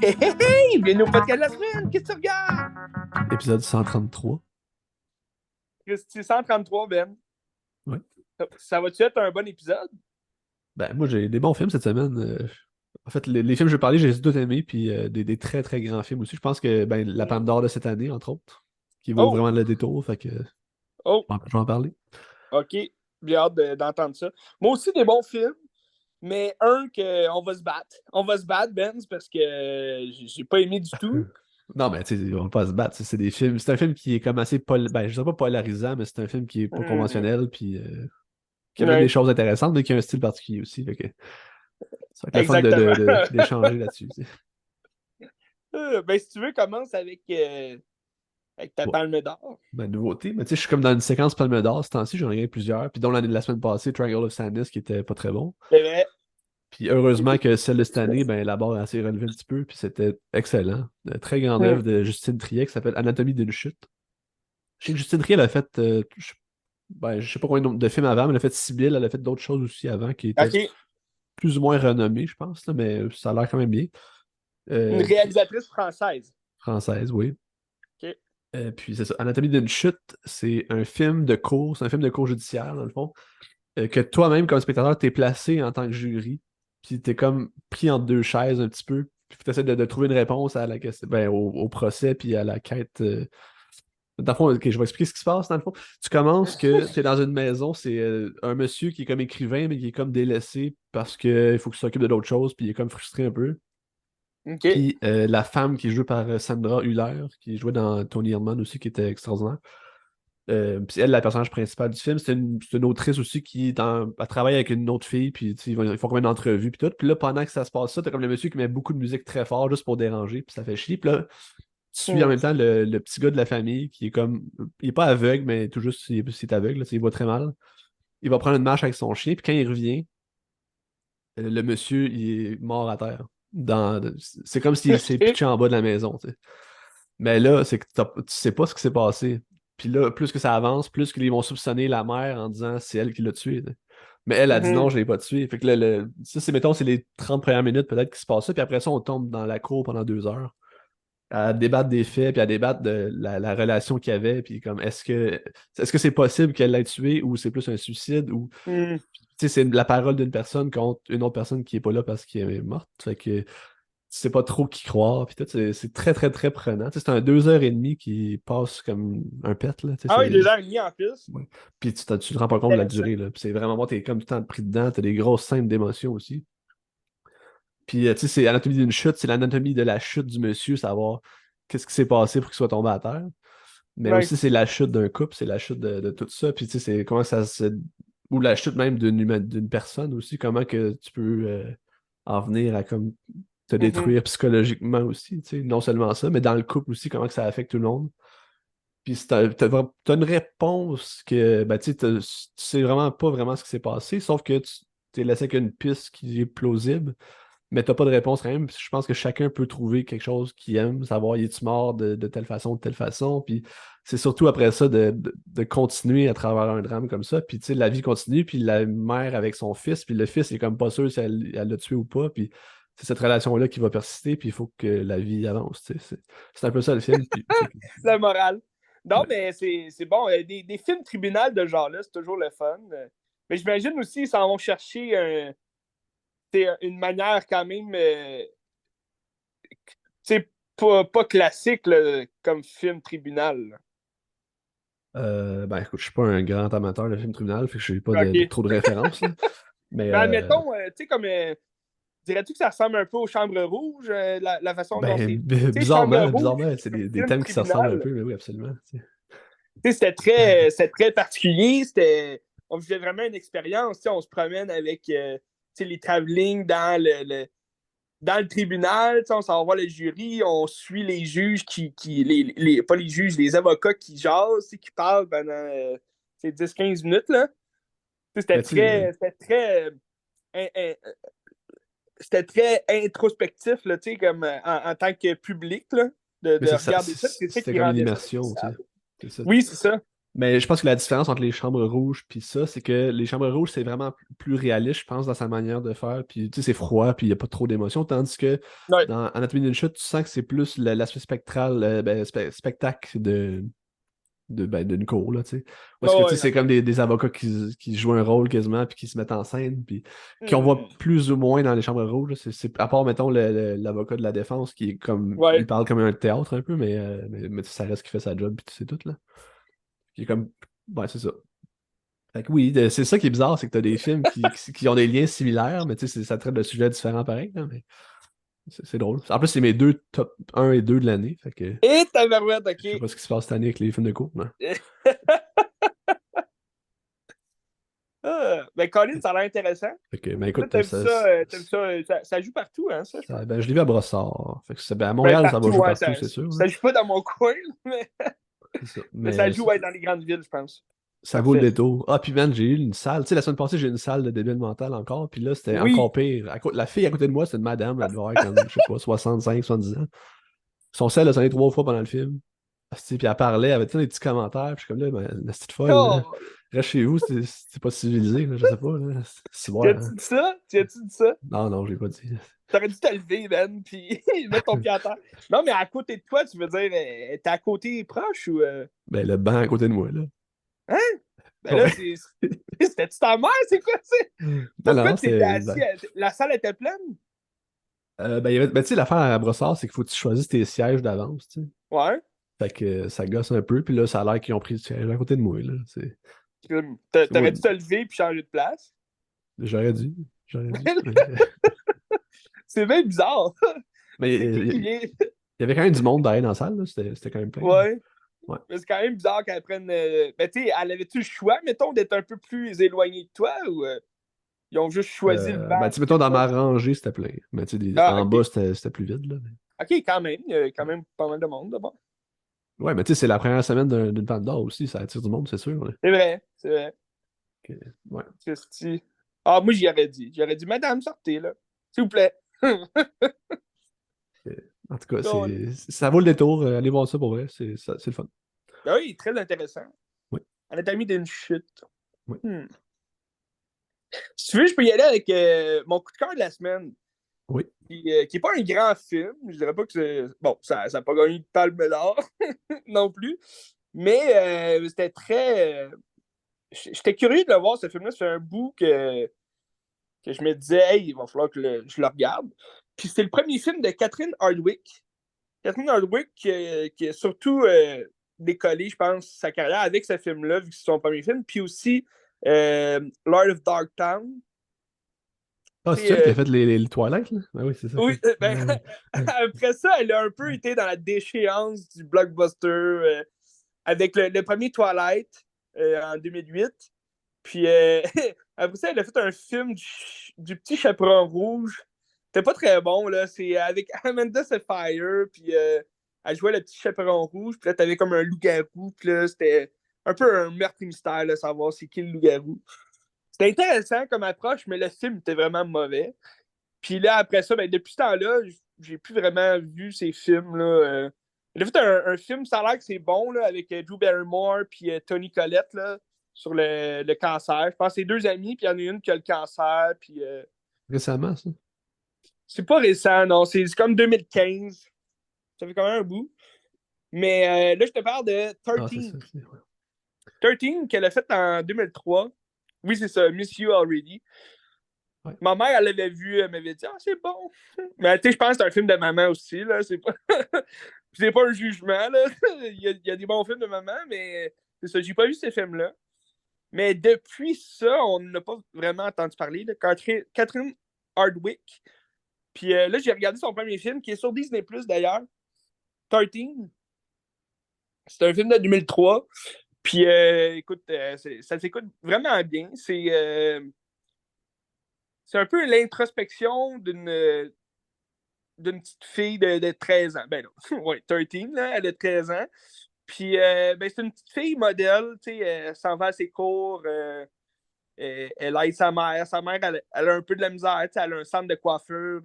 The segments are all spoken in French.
Hey, hey, hey! Bienvenue au podcast de la semaine! Qu'est-ce que tu regardes? Épisode 133. Christy 133, Ben. Ouais. Ça va-tu être un bon épisode? Ben, moi, j'ai des bons films cette semaine. En fait, les films que je vais parler, j'ai tous aimés, puis des très très grands films aussi. Je pense que ben, la Palme d'Or de cette année, entre autres, qui vaut Oh! vraiment le détour, fait que Oh! je vais en parler. OK. J'ai hâte d'entendre ça. Moi aussi, des bons films, mais un qu'on va se battre. On va se battre, Ben, parce que j'ai pas aimé du tout. Non, mais tu sais, on va pas se battre. C'est des films. C'est un film qui est comme assez ben, je dirais pas polarisant, mais c'est un film qui est pas Hmm. conventionnel, puis qui amène des Ouais, choses intéressantes, mais qui a un style particulier aussi. Fait que ça va être le fun exactement. d'échanger là-dessus, tu sais. Ben, si tu veux, commence avec ta Bon, palme d'or. ben, nouveauté, mais tu sais, je suis comme dans une séquence Palme d'Or ce temps-ci, j'en ai regardé plusieurs, puis dont l'année de la semaine passée, Triangle of Sadness, qui était pas très bon. C'est vrai. Puis heureusement que celle de cette année, ben, la barre a assez relevé un petit peu, puis c'était excellent. Une très grande Hmm. œuvre de Justine Triet qui s'appelle Anatomie d'une chute. Je sais que Justine Triet, elle a fait, ben, je sais pas combien de films avant, mais elle a fait Sibylle, elle a fait d'autres choses aussi avant qui étaient OK. plus ou moins renommées, je pense, là, mais ça a l'air quand même bien. Une Puis, réalisatrice française. française, oui. OK. Puis c'est ça, Anatomie d'une chute, c'est un film de cours, c'est un film de cours judiciaire, dans le fond, que toi-même, comme spectateur, t'es placé en tant que jury, puis t'es comme pris entre deux chaises un petit peu, puis t'essaies de trouver une réponse à la question, ben, au procès, puis à la quête. Dans le fond, ok, je vais expliquer ce qui se passe, dans le fond. Tu commences que t'es dans une maison, c'est un monsieur qui est comme écrivain, mais qui est comme délaissé parce qu'il faut qu'il s'occupe de d'autres choses, puis il est comme frustré un peu. OK. Puis la femme qui est jouée par Sandra Hüller, qui jouait dans Tony Herman aussi, qui était extraordinaire. Puis elle, la personnage principale du film, c'est une autrice aussi qui elle travaille avec une autre fille, puis tu sais, ils font comme une entrevue, puis tout. Puis là, pendant que ça se passe ça, t'as comme le monsieur qui met beaucoup de musique très fort juste pour déranger, puis ça fait chier. Puis là, tu suis en Hmm. même temps le petit gars de la famille qui est comme. Il est pas aveugle, mais tout juste, il est aveugle, là, tu sais, il voit très mal. Il va prendre une marche avec son chien, puis quand il revient, le monsieur, il est mort à terre. C'est comme s'il s'est OK. pitché en bas de la maison, tu sais. Mais là, c'est que tu sais pas ce qui s'est passé. Puis là, plus que ça avance, plus qu'ils vont soupçonner la mère en disant c'est elle qui l'a tué, tu sais. Mais elle a dit non, Mhm. je l'ai pas tué. Fait que là, ça, mettons, c'est les 30 premières minutes peut-être qui se passent ça. Puis après ça, on tombe dans la cour pendant 2 heures à débattre des faits, puis à débattre de la relation qu'il y avait, puis comme est-ce que c'est possible qu'elle l'ait tué ou c'est plus un suicide ou Hmm. tu sais, c'est la parole d'une personne contre une autre personne qui est pas là parce qu'elle est morte. Fait que tu sais pas trop qui croire, puis tout, c'est très très très prenant. Tu sais, c'est un 2 heures et demie qui passe comme un pet, là. Tu sais, Ah oui, 2 heures et demie en plus. ouais. Puis tu te rends pas compte de la Intéressant. durée, là. Puis c'est vraiment bon, t'es comme tout le temps pris dedans, t'as des grosses scènes d'émotion aussi. Puis, tu sais, c'est l'anatomie d'une chute, c'est l'anatomie de la chute du monsieur, savoir qu'est-ce qui s'est passé pour qu'il soit tombé à terre. Mais Oui. aussi, c'est la chute d'un couple, c'est la chute de tout ça. Puis, tu sais, c'est comment ça se. Ou la chute même d'une personne aussi, comment que tu peux en venir à comme te Mhm. détruire psychologiquement aussi, tu sais. Non seulement ça, mais dans le couple aussi, comment que ça affecte tout le monde. Puis, t'as une réponse que, ben, tu sais, tu sais vraiment pas vraiment ce qui s'est passé, sauf que tu t'es laissé avec une piste qui est plausible mais t'as pas de réponse quand même. Puis je pense que chacun peut trouver quelque chose qu'il aime, savoir il est-tu mort de telle façon, de telle façon. Puis c'est surtout après ça de continuer à travers un drame comme ça. Puis tu sais, la vie continue, puis la mère avec son fils, puis le fils est comme pas sûr si elle l'a tué ou pas. Puis c'est cette relation-là qui va persister, puis il faut que la vie avance. Tu sais. C'est un peu ça le film. Puis, La morale. Non, ouais. mais c'est bon. Des films tribunal de ce genre-là, c'est toujours le fun. Mais j'imagine aussi qu'ils s'en vont chercher une manière quand même pas classique là, comme film tribunal, là. Ben écoute, je suis pas un grand amateur de film tribunal, fait que je n'ai pas OK. trop de références, là. Mais Mais admettons, tu sais, comme. Dirais-tu que ça ressemble un peu aux Chambres Rouges, la façon dont ben, c'est. Tu sais, Chambres Rouges, bizarrement, c'est un des film thèmes qui se ressemblent un tribunal. peu, mais oui, absolument. Tu sais, c'était très particulier. On vivait vraiment une expérience. Tu sais, on se promène avec tu sais, les travelling dans le tribunal. Tu sais, on s'en va voir le jury. On suit les juges pas les juges, les avocats qui jasent, tu sais, qui parlent pendant 10-15 minutes. Là. Tu sais, Mais tu sais, in- in- c'était très introspectif là, tu sais, comme en tant que public. Là. Mais de regarder ça. C'est ça c'était qui comme une rendait ça immersion, tu sais. spécial. C'est ça. Oui, c'est ça. Mais je pense que la différence entre les chambres rouges puis ça, c'est que les chambres rouges, c'est vraiment plus réaliste, je pense, dans sa manière de faire. Puis tu sais, c'est froid, puis il n'y a pas trop d'émotion. Tandis que Ouais. dans Anatomie d'une chute, tu sens que c'est plus l'aspect spectral, spectacle d'une cour, là, tu sais. Parce que tu sais, Ouais, c'est comme des avocats qui jouent un rôle quasiment, puis qui se mettent en scène, puis qu'on voit Hmm. plus ou moins dans les chambres rouges. Là. À part, mettons, l'avocat de la défense qui est comme. Il Ouais. parle comme un théâtre un peu, mais ça reste qu'il fait sa job, puis c'est tout, là. Qui est comme. Ouais, c'est ça. Fait que oui, c'est ça qui est bizarre, c'est que t'as des films qui ont des liens similaires, mais tu sais, ça traite de sujets différents pareil, là, mais c'est drôle. En plus, c'est mes deux top 1 et 2 de l'année, fait que Et tabarouette, je sais OK. pas ce qui se passe cette année avec les films de cours. Ben, Colin, ça a l'air intéressant. Fait que, ben Toi, écoute, t'aimes ça, ça joue partout, hein, ça, je pense. ben, je l'ai vu à Brossard. Fait que ben, à Ben, Montréal, ça va partout, jouer ouais, partout, c'est sûr, là. ça joue pas dans mon coin, mais, C'est ça. mais ça Mais joue ouais, dans les grandes villes, je pense. ça vaut le Parfait. détour. Ah, puis man, j'ai eu une salle. Tu sais, la semaine passée, j'ai eu une salle de débile mental encore. Puis là, c'était encore Oui. pire. La fille à côté de moi, c'est une madame. Elle devait avoir comme, je sais pas, 65, 70 ans. Son sel a sonné 3 fois pendant le film. Asti, puis elle parlait, elle avait tous des petits commentaires. Puis je suis comme là, ben, la petite folle, là. Oh, Reste chez vous, c'est pas civilisé, là, je sais pas. Là. C'est tu bon, as-tu hein. dit ça? Tu as-tu dit ça? Non, non, j'ai pas dit. T'aurais dû te lever, Ben, puis mettre ton pied à terre. Non, mais à côté de toi, tu veux dire, t'es à côté proche ou. Ben, le banc à côté de moi, là. Hein? Ben là, Ouais. c'était-tu ta mère? C'est quoi, c'est? Non, Pourquoi non, tu étais c'était. assis? La salle était pleine? Ben, tu sais, l'affaire à Brossard, c'est qu'il faut que tu choisisses tes sièges d'avance, tu sais. Ouais. Fait que ça gosse un peu, puis là, ça a l'air qu'ils ont pris le siège à côté de moi, là. T'aurais dû te lever puis changer de place. J'aurais dû. J'aurais dû. C'est bien bizarre. Mais C'est qui il vient? y avait quand même du monde derrière dans la salle, là. C'était quand même plein. Ouais. Ouais. Mais c'est quand même bizarre qu'elle prenne. Ben, tu sais, elle avait-tu le choix, mettons, d'être un peu plus éloignée de toi ou ils ont juste choisi le banc Ben, à tu sais, côté mettons, de dans toi? ma rangée, c'était plein. Mais tu sais, Ah, en bas, ok. c'était plus vide, là. Ok, quand même. Il y a quand même pas mal de monde d'abord. Ouais, mais tu sais, c'est la première semaine d'une Palme d'Or aussi, ça attire du monde, c'est sûr, là. C'est vrai, c'est vrai. Ouais. Christy. Ah, moi, j'y aurais dit. J'aurais dit, Madame, sortez, là. S'il vous plaît. En tout cas, Cool. ça vaut le détour. Allez voir ça pour vrai, c'est le fun. Ben oui, très intéressant. Oui, Anatomie d'une chute. oui, Hmm. Si tu veux, je peux y aller avec mon coup de cœur de la semaine. oui. Qui est pas un grand film. Je dirais pas que c'est. Bon, ça n'a pas gagné de palme d'or non plus. Mais c'était très. J'étais curieux de le voir, ce film-là. C'est un bout que je me disais, hey, il va falloir que je le regarde. Puis c'est le premier film de Catherine Hardwicke. Catherine Hardwicke qui a surtout décollé, je pense, sa carrière avec ce film-là, vu que c'est son premier film. Puis aussi Lord of Darktown. Ah, c'est elle qui a fait les Twilight, là? Ben oui, c'est ça. Oui, ben, après ça, elle a un peu été dans la déchéance du blockbuster avec le premier Twilight en 2008. Puis après ça, elle a fait un film du petit chaperon rouge. C'était pas très bon, là. C'est avec Amanda Seyfried, puis elle jouait le petit chaperon rouge. Puis là, t'avais comme un loup-garou. Puis là, c'était un peu un meurtre et mystère, là, savoir c'est qui le loup-garou. C'était intéressant comme approche, mais le film était vraiment mauvais. Puis là, après ça, ben, depuis ce temps-là, j'ai plus vraiment vu ces films-là. Il a fait un film, ça a l'air que c'est bon, là, avec Drew Barrymore puis Tony Collette, là, sur le cancer. Je pense que c'est deux amis, puis il y en a une qui a le cancer, puis Récemment, ça. c'est pas récent, non, c'est comme 2015. Ça fait quand même un bout. Mais là, je te parle de Ah, c'est 13. ça. 13 qu'elle a fait en 2003. Oui, c'est ça, Miss You Already. Ouais. Ma mère, elle l'avait vu, elle m'avait dit, ah, c'est bon. Mais tu sais, je pense que c'est un film de maman aussi, là. C'est pas, c'est pas un jugement, là. Il y a des bons films de maman, mais c'est ça, j'ai pas vu ces films-là. Mais depuis ça, on n'a pas vraiment entendu parler de Catherine Hardwicke. Puis là, j'ai regardé son premier film, qui est sur Disney+, d'ailleurs, 13. C'est un film de 2003. Puis écoute, ça s'écoute vraiment bien. C'est un peu l'introspection d'une petite fille de 13 ans. Ben non, ouais, 13, là, elle a 13 ans. Puis, ben, c'est une petite fille modèle, tu sais, elle s'en va à ses cours, elle aide sa mère. Sa mère, elle a un peu de la misère, tu sais, elle a un centre de coiffure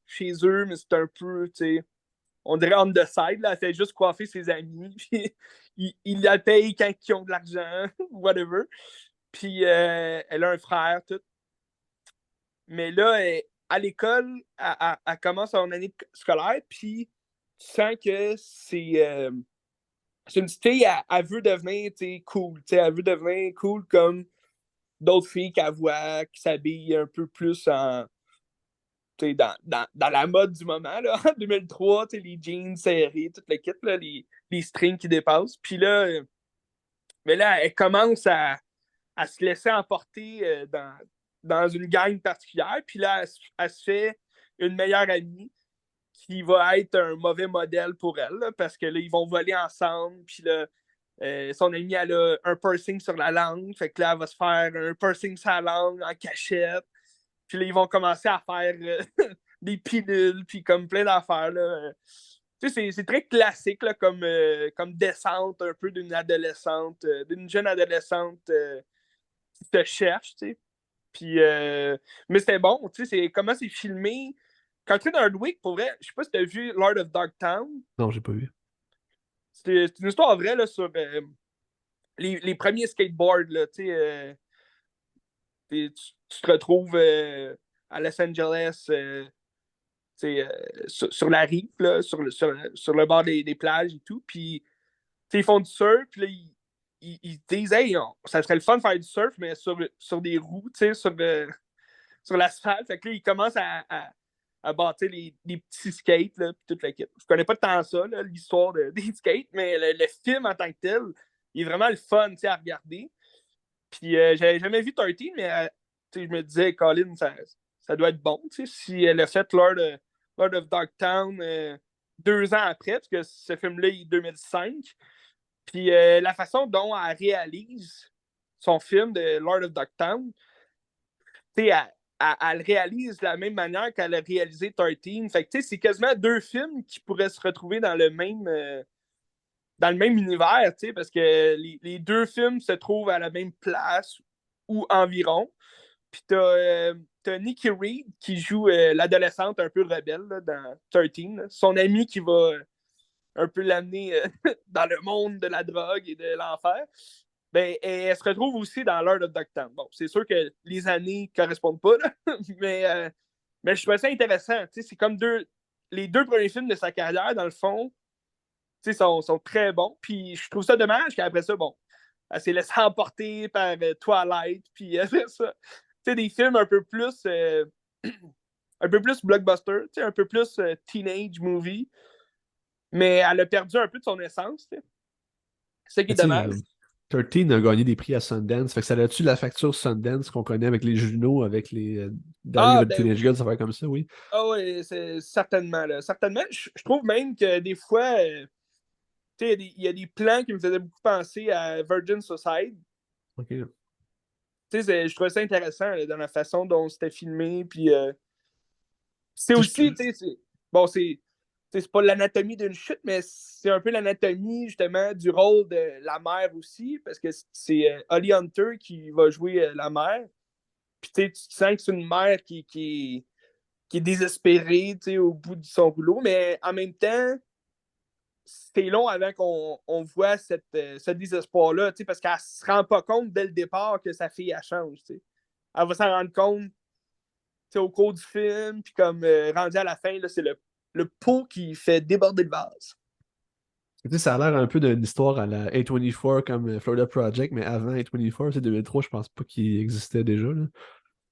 chez eux, mais c'est un peu, tu sais, on dirait on the side, là, elle fait juste coiffer ses amis, puis il la paye quand ils ont de l'argent, whatever. Puis elle a un frère, tout. Mais là, à l'école, elle commence son année scolaire, puis tu sens que c'est une petite fille, elle veut devenir cool. Elle veut devenir cool comme d'autres filles qu'elle voit, qui s'habillent un peu plus dans la mode du moment. Là, en 2003, les jeans serrés, tout le kit, là, les strings qui dépassent. Puis là, mais là, elle commence à se laisser emporter dans une gang particulière. Puis là, elle se fait une meilleure amie qui va être un mauvais modèle pour elle, là, parce que là, ils vont voler ensemble. Puis là, son amie, elle a un piercing sur la langue. Fait que là, elle va se faire un piercing sur la langue en cachette. Puis là, ils vont commencer à faire des pilules, puis comme plein d'affaires. Là. Tu sais, c'est très classique là, comme descente un peu d'une adolescente, d'une jeune adolescente qui te cherche, tu sais. Puis, mais c'était bon, tu sais, c'est comment c'est filmé. Country Hardwick, pour vrai, je sais pas si t'as vu Lord of Darktown. Non, j'ai pas vu. C'est une histoire vraie là, sur les premiers skateboards, là, tu sais. Tu te retrouves à Los Angeles, sur la rive, là, sur le bord des plages et tout. Puis, ils font du surf, puis là, ils disent, hey, ça serait le fun de faire du surf, mais sur des roues, sur l'asphalte. Fait que là, ils commencent à bâtir les petits skates, là, puis toute la kit. Je connais pas tant ça, là, l'histoire des skates, mais le film en tant que tel, il est vraiment le fun à regarder. Puis j'avais jamais vu 13, mais je me disais, Colin, ça doit être bon. Si elle a fait Lord of Darktown 2 ans après, parce que ce film-là est 2005. Puis la façon dont elle réalise son film de Lord of Darktown, elle réalise de la même manière qu'elle a réalisé 13. Fait que c'est quasiment 2 films qui pourraient se retrouver dans le même univers, parce que les 2 films se trouvent à la même place ou environ. Puis t'as Nikki Reed qui joue l'adolescente un peu rebelle là, dans 13. Là. Son ami qui va un peu l'amener dans le monde de la drogue et de l'enfer. Ben, elle se retrouve aussi dans Lord of Darktown. Bon, c'est sûr que les années ne correspondent pas, là, mais je trouvais ça intéressant. C'est comme les 2 premiers films de sa carrière, dans le fond, sont très bons. Puis je trouve ça dommage qu'après ça, bon, elle s'est laissée emporter par Twilight. Puis après ça, des films un peu plus blockbuster, un peu plus teenage movie. Mais elle a perdu un peu de son essence. C'est ça qui est dommage. 13 a gagné des prix à Sundance. Fait que ça a-tu la facture Sundance qu'on connaît avec les Juno, avec les Diary of a Teenage Girl, ça va comme ça, oui? Ah oui, c'est certainement. Là. Certainement. Je trouve même que des fois, il y a des plans qui me faisaient beaucoup penser à Virgin Suicide. OK. Je trouvais ça intéressant là, dans la façon dont c'était filmé. Puis, c'est aussi, bon, c'est pas l'anatomie d'une chute, mais c'est un peu l'anatomie, justement, du rôle de la mère aussi, parce que c'est Holly Hunter qui va jouer la mère. Puis, tu sens que c'est une mère qui est désespérée, au bout de son rouleau, mais en même temps, c'est long avant qu'on voit ce désespoir-là, parce qu'elle se rend pas compte dès le départ que sa fille, elle change, Elle va s'en rendre compte au cours du film, puis comme rendu à la fin, là, c'est le pot qui fait déborder le vase. Ça a l'air un peu d'une histoire à la A24 comme Florida Project, mais avant A24, c'est 2003, je pense pas qu'il existait déjà. Là.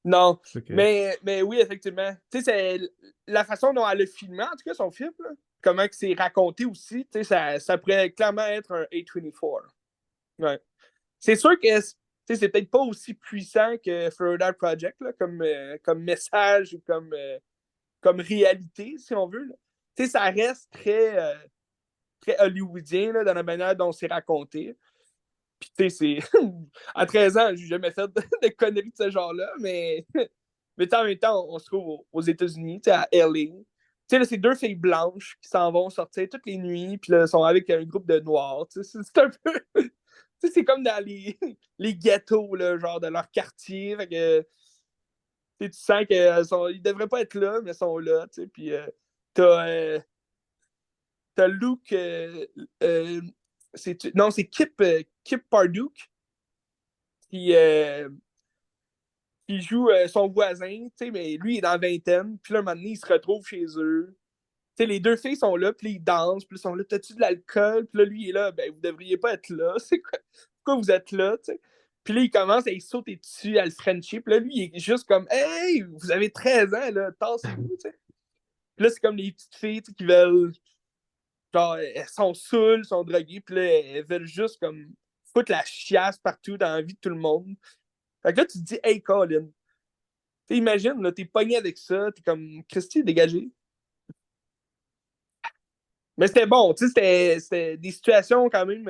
Non, Que... mais oui, effectivement. C'est la façon dont elle a filmé, en tout cas, son film, là, comment c'est raconté aussi, ça pourrait clairement être un A24. Ouais. C'est sûr que c'est peut-être pas aussi puissant que Florida Project, là, comme message ou comme réalité, si on veut. Ça reste très hollywoodien là, dans la manière dont c'est raconté. Puis, c'est. À 13 ans, j'ai jamais fait de conneries de ce genre-là, mais en même temps, on se trouve aux États-Unis, à LA. Là, c'est 2 filles blanches qui s'en vont sortir toutes les nuits, puis là, sont avec un groupe de noirs. C'est un peu. C'est comme dans les ghettos, là, genre de leur quartier. Fait que, tu sens qu'ils devraient pas être là, mais ils sont là. Puis t'as t'as Luke. Non, c'est Kip Parduk qui, qui joue son voisin, mais lui, il est dans la vingtaine. Puis là, un moment donné, il se retrouve chez eux. Les deux filles sont là, puis ils dansent, puis ils sont là, t'as-tu de l'alcool? Puis là, lui, il est là, ben, vous devriez pas être là. C'est quoi? Pourquoi vous êtes là, tu sais? Puis là, il commence à y sauter dessus, à le frencher. Puis là, lui, il est juste comme, hey, vous avez 13 ans, là, tassez-vous, tu sais. Puis là, c'est comme les petites filles, qui veulent, genre, elles sont saoules, sont droguées, puis là, elles veulent juste, comme, foutre la chiasse partout dans la vie de tout le monde. Fait que là, tu te dis, hey, Colin, imagine, là, t'es pogné avec ça, t'es comme, Christy, dégagé. Mais c'était bon, tu sais, c'était des situations quand même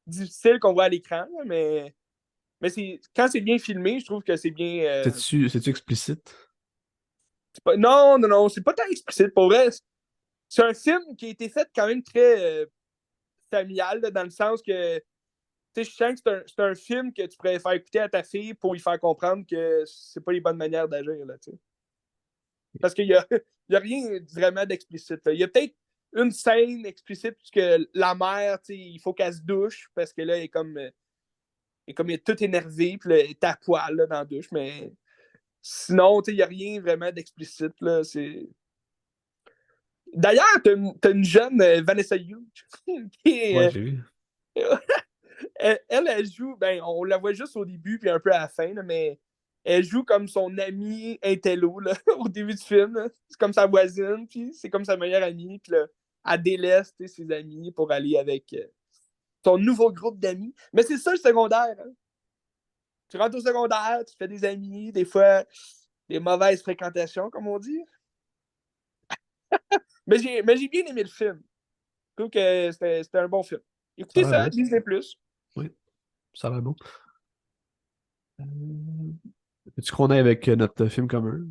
difficiles qu'on voit à l'écran, là, mais quand c'est bien filmé, je trouve que c'est bien. C'est-tu explicite? Non, non, non, c'est pas tant explicite. Pour vrai, c'est un film qui a été fait quand même très familial, là, dans le sens que tu sais, je sens que c'est un film que tu pourrais faire écouter à ta fille pour lui faire comprendre que c'est pas les bonnes manières d'agir, là, tu sais. Parce qu'il y a, il y a rien vraiment d'explicite. Il y a peut-être une scène explicite puisque la mère, tu sais, il faut qu'elle se douche parce que là, elle est toute énervée, puis là, elle est à poil là, dans la douche, mais sinon, il n'y a rien vraiment d'explicite. Là, D'ailleurs, t'as une jeune Vanessa Hudgens qui Ouais, est, j'ai vu. elle joue, ben, on la voit juste au début puis un peu à la fin, là, mais elle joue comme son amie intello là, au début du film. Là. C'est comme sa voisine, puis c'est comme sa meilleure amie, puis là, elle délaisse ses amis pour aller avec son nouveau groupe d'amis. Mais c'est ça le secondaire. Hein. Tu rentres au secondaire, tu fais des amis, des fois des mauvaises fréquentations, comme on dit. Mais j'ai bien aimé le film. Je trouve que c'était un bon film. Ça a Écoutez l'air ça, bon. Disney+. Oui, ça a l'air bon. Veux-tu qu'on aille avec notre film commun?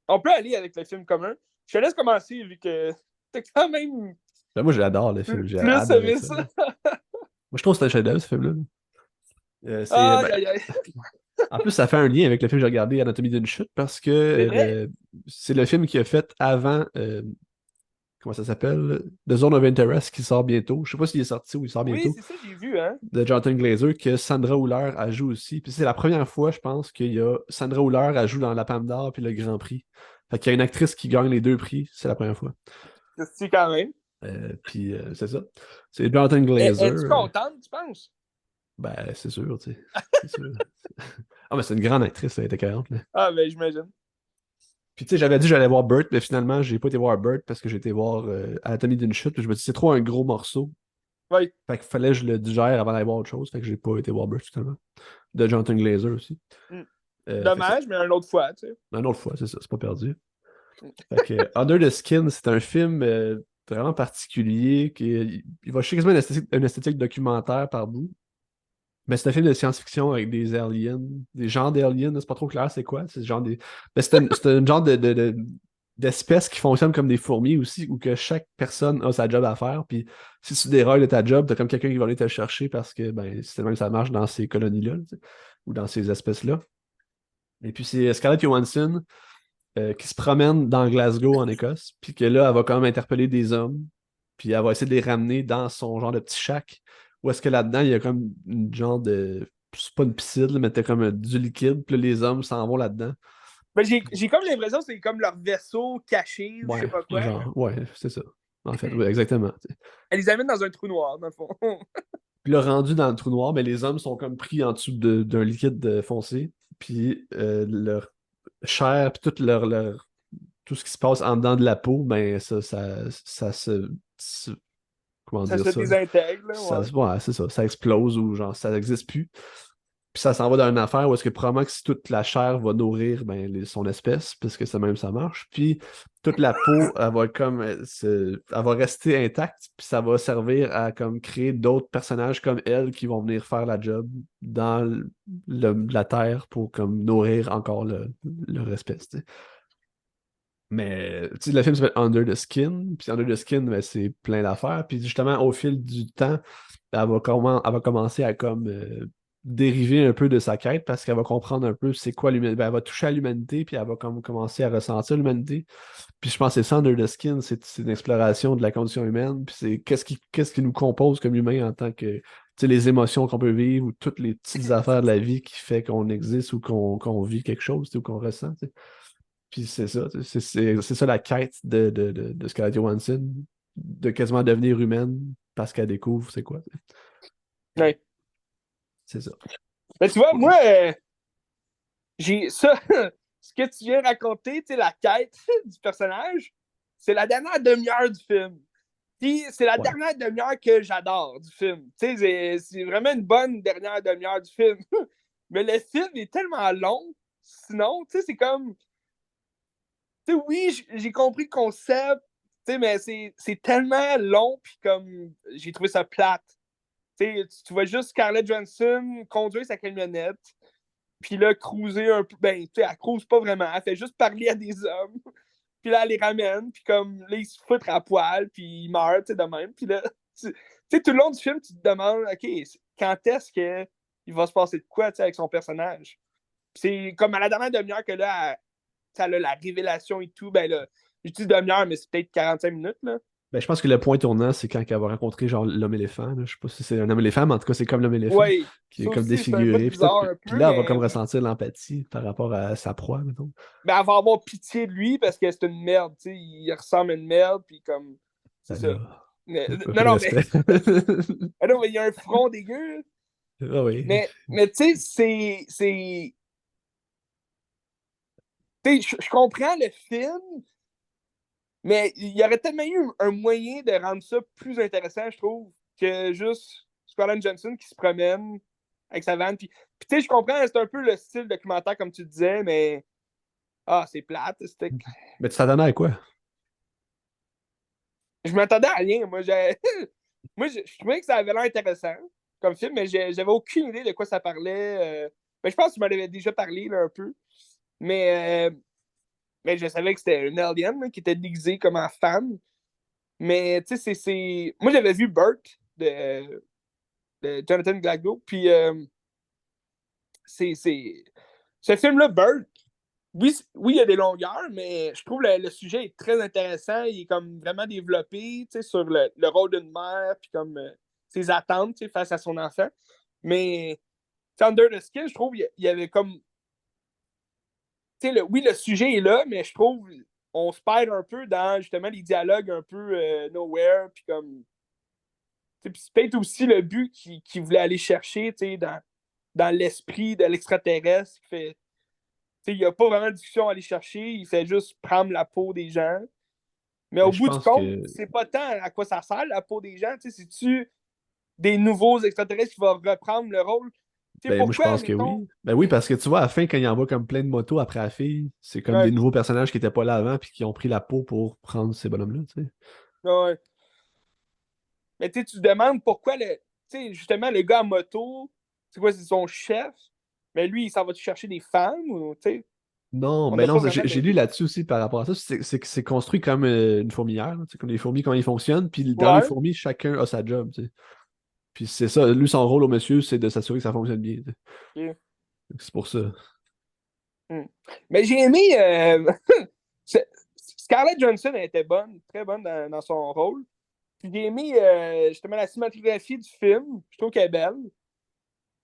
On peut aller avec le film commun. Je te laisse commencer vu que t'as quand même Ben, moi, j'adore le film. J'ai plus adoré aimé ça. ça. Moi, je trouve que c'est un chef-d'œuvre, ce film-là. Ben, Aïe, aïe, aïe. en plus, ça fait un lien avec le film que j'ai regardé, Anatomie d'une chute, parce que C'est vrai. c'est le film qui a fait avant, comment ça s'appelle? The Zone of Interest, qui sort bientôt. Je sais pas s'il est sorti ou il sort Oui, bientôt. c'est ça, j'ai vu, hein. De Jonathan Glazer, que Sandra Hüller a joué aussi. Puis c'est la première fois, je pense, qu'il y a Sandra Hüller a joué dans la Palme d'Or puis le Grand Prix. Fait qu'il y a une actrice qui gagne les deux prix, c'est la première fois. C'est quand même. Puis c'est ça. C'est Jonathan Glazer. Es-tu contente, tu penses? Ben, c'est sûr, tu sais. C'est sûr. Ah, mais c'est une grande actrice, elle était 40. Ah, ben, j'imagine. Puis tu sais, j'avais dit que j'allais voir Burt, mais finalement, j'ai pas été voir Burt parce que j'ai été voir Anatomie d'une chute. Puis je me suis dit, c'est trop un gros morceau. Oui. Fait qu'il fallait que je le digère avant d'aller voir autre chose. Fait que j'ai pas été voir Burt finalement. De Jonathan Glazer aussi. Mm. Fait que ça. Dommage, mais une autre fois, tu sais. Une autre fois, c'est ça, c'est pas perdu. Mm. Fait que Under the Skin, c'est un film vraiment particulier qui il va chercher quasiment une esthétique documentaire par bout. Mais c'est un film de science-fiction avec des aliens, des genres d'aliens, c'est pas trop clair c'est quoi. C'est genre des. Ben, c'est un genre d'espèce qui fonctionne comme des fourmis aussi, où que chaque personne a sa job à faire. Puis si tu dérailles de ta job, t'as comme quelqu'un qui va aller te chercher parce que ben, c'est même ça marche dans ces colonies-là, tu sais, ou dans ces espèces-là. Et puis c'est Scarlett Johansson qui se promène dans Glasgow, en Écosse, puis que là, elle va quand même interpeller des hommes, puis elle va essayer de les ramener dans son genre de petit shack, où est-ce que là-dedans, il y a comme une genre de. C'est pas une piscine, là, mais t'as comme du liquide, puis là, les hommes s'en vont là-dedans. Ben, j'ai comme l'impression que c'est comme leur vaisseau caché ou je sais Ouais, pas quoi. genre, ouais, c'est ça. En fait, ouais, exactement. T'sais. Elle les amène dans un trou noir, dans le fond. Puis là, rendu dans le trou noir, mais les hommes sont comme pris en dessous d'un liquide foncé, puis leur chair, puis tout ce qui se passe en dedans de la peau, ben ça se comment Ça dire se ça? désintègre, là, Ça, ouais. ouais, c'est ça. Ça explose ou genre ça n'existe plus. Puis ça s'en va dans une affaire où est-ce que probablement que si toute la chair va nourrir ben, son espèce, puisque ça même ça marche. Puis toute la peau, elle va comme elle va rester intacte, puis ça va servir à comme créer d'autres personnages comme elle qui vont venir faire la job dans la terre pour comme nourrir encore leur espèce. T'sais. Mais tu sais, le film s'appelle Under the Skin, puis Under the Skin, ben, c'est plein d'affaires. Puis justement, au fil du temps, elle va commencer à comme dériver un peu de sa quête parce qu'elle va comprendre un peu c'est quoi l'humanité. Ben, elle va toucher à l'humanité, puis elle va commencer à ressentir l'humanité. Puis je pense que c'est ça, Under the Skin, c'est une exploration de la condition humaine, puis c'est qu'est-ce qui nous compose comme humain en tant que, tu sais, les émotions qu'on peut vivre ou toutes les petites affaires de la vie qui fait qu'on existe ou qu'on vit quelque chose, tu sais, ou qu'on ressent, tu sais. Puis c'est ça, tu sais, c'est ça la quête de Scarlett Johansson, de quasiment devenir humaine parce qu'elle découvre c'est quoi, tu sais. Ouais. C'est ça. Mais tu vois, moi, j'ai ça, ce que tu viens de raconter, tu sais, la quête du personnage, c'est la dernière demi-heure du film. Puis c'est la Ouais. dernière demi-heure que j'adore du film. Tu sais, c'est vraiment une bonne dernière demi-heure du film. Mais le film est tellement long, sinon, tu sais, c'est comme. Tu sais, oui, j'ai compris le concept, tu sais, mais c'est tellement long, puis comme j'ai trouvé ça plate. Tu sais, tu vois juste Scarlett Johansson conduire sa camionnette, puis là, cruiser un peu. Ben, tu sais, elle cruise pas vraiment, elle fait juste parler à des hommes, puis là, elle les ramène, puis comme là, ils se foutent à poil, puis ils meurent, tu sais, de même. Puis là, tu sais, tout le long du film, tu te demandes, OK, quand est-ce qu'il va se passer de quoi, tu sais, avec son personnage? Puis c'est comme à la dernière demi-heure que là, ça a la révélation et tout, ben là, je dis demi-heure, mais c'est peut-être 45 minutes, là. Ben, je pense que le point tournant, c'est quand elle va rencontrer genre l'homme éléphant, là. Je sais pas si c'est un homme éléphant, mais en tout cas, c'est comme l'homme éléphant, Ouais, qui est ça comme aussi, c'est un bout défiguré. Puis, tout. bizarre un Puis peu, là, elle va comme mais ressentir l'empathie par rapport à sa proie, mettons. ben, elle va avoir pitié de lui parce que c'est une merde, tu sais, il ressemble à une merde, puis comme, c'est Ben ça. là, un peu Non, de non, mais, respect. non, mais il y a un front dégueu. Ah oui. Mais tu sais, tu sais, je comprends le film, mais il y aurait tellement eu un moyen de rendre ça plus intéressant, je trouve, que juste Scarlett Johansson qui se promène avec sa vanne. Puis tu sais, je comprends, c'est un peu le style documentaire, comme tu disais, mais c'est plate. Mais tu t'attendais à quoi? Je m'attendais à rien. Moi, je trouvais que ça avait l'air intéressant comme film, mais j'avais aucune idée de quoi ça parlait. Ben, je pense que tu m'en avais déjà parlé là, un peu. Mais, mais je savais que c'était un alien là, qui était déguisé comme en femme. Mais tu sais, moi, j'avais vu Burt de Jonathan Glago. Puis c'est. Ce film-là, Burt, oui, oui, il y a des longueurs, mais je trouve le sujet est très intéressant. Il est comme vraiment développé, tu sais, sur le rôle d'une mère, puis comme ses attentes, tu sais, face à son enfant. Mais Under the Skin, je trouve il y avait comme, tu sais, oui, le sujet est là, mais je trouve on se perd un peu dans justement les dialogues un peu nowhere, puis comme, tu sais, puis c'est peut-être aussi le but qu'il voulait aller chercher, tu sais, dans l'esprit de l'extraterrestre, qui fait, il n'y a pas vraiment de discussion à aller chercher, il fait juste prendre la peau des gens. Mais Ben, au je bout du pense compte, que. c'est pas tant à quoi ça sert la peau des gens. C'est-tu des nouveaux extraterrestres qui vont reprendre le rôle? Ben, moi, je Pourquoi, pense que mettons. oui. Ben oui, parce que tu vois, à la fin, quand il envoie comme plein de motos après la fille, c'est comme des Ouais, nouveaux personnages qui n'étaient pas là avant puis qui ont pris la peau pour prendre ces bonhommes-là, tu sais. ouais. Mais tu te demandes pourquoi justement le gars en moto, c'est quoi, c'est son chef? Mais lui, il s'en va chercher des femmes ou Non, on ben n'a non, pas vraiment j'ai de. lu là-dessus aussi par rapport à ça. C'est que c'est construit comme une fourmilière, là, tu sais, comme les fourmis, comment ils fonctionnent. Puis dans les Ouais. fourmis, chacun a sa job, tu sais. Puis c'est ça, lui, son rôle au monsieur, c'est de s'assurer que ça fonctionne bien, tu sais. Ok. C'est pour ça. Hmm. Mais j'ai aimé. Scarlett Johansson, elle était bonne, très bonne dans son rôle. Puis j'ai aimé justement la cinématographie du film. Je trouve qu'elle est belle.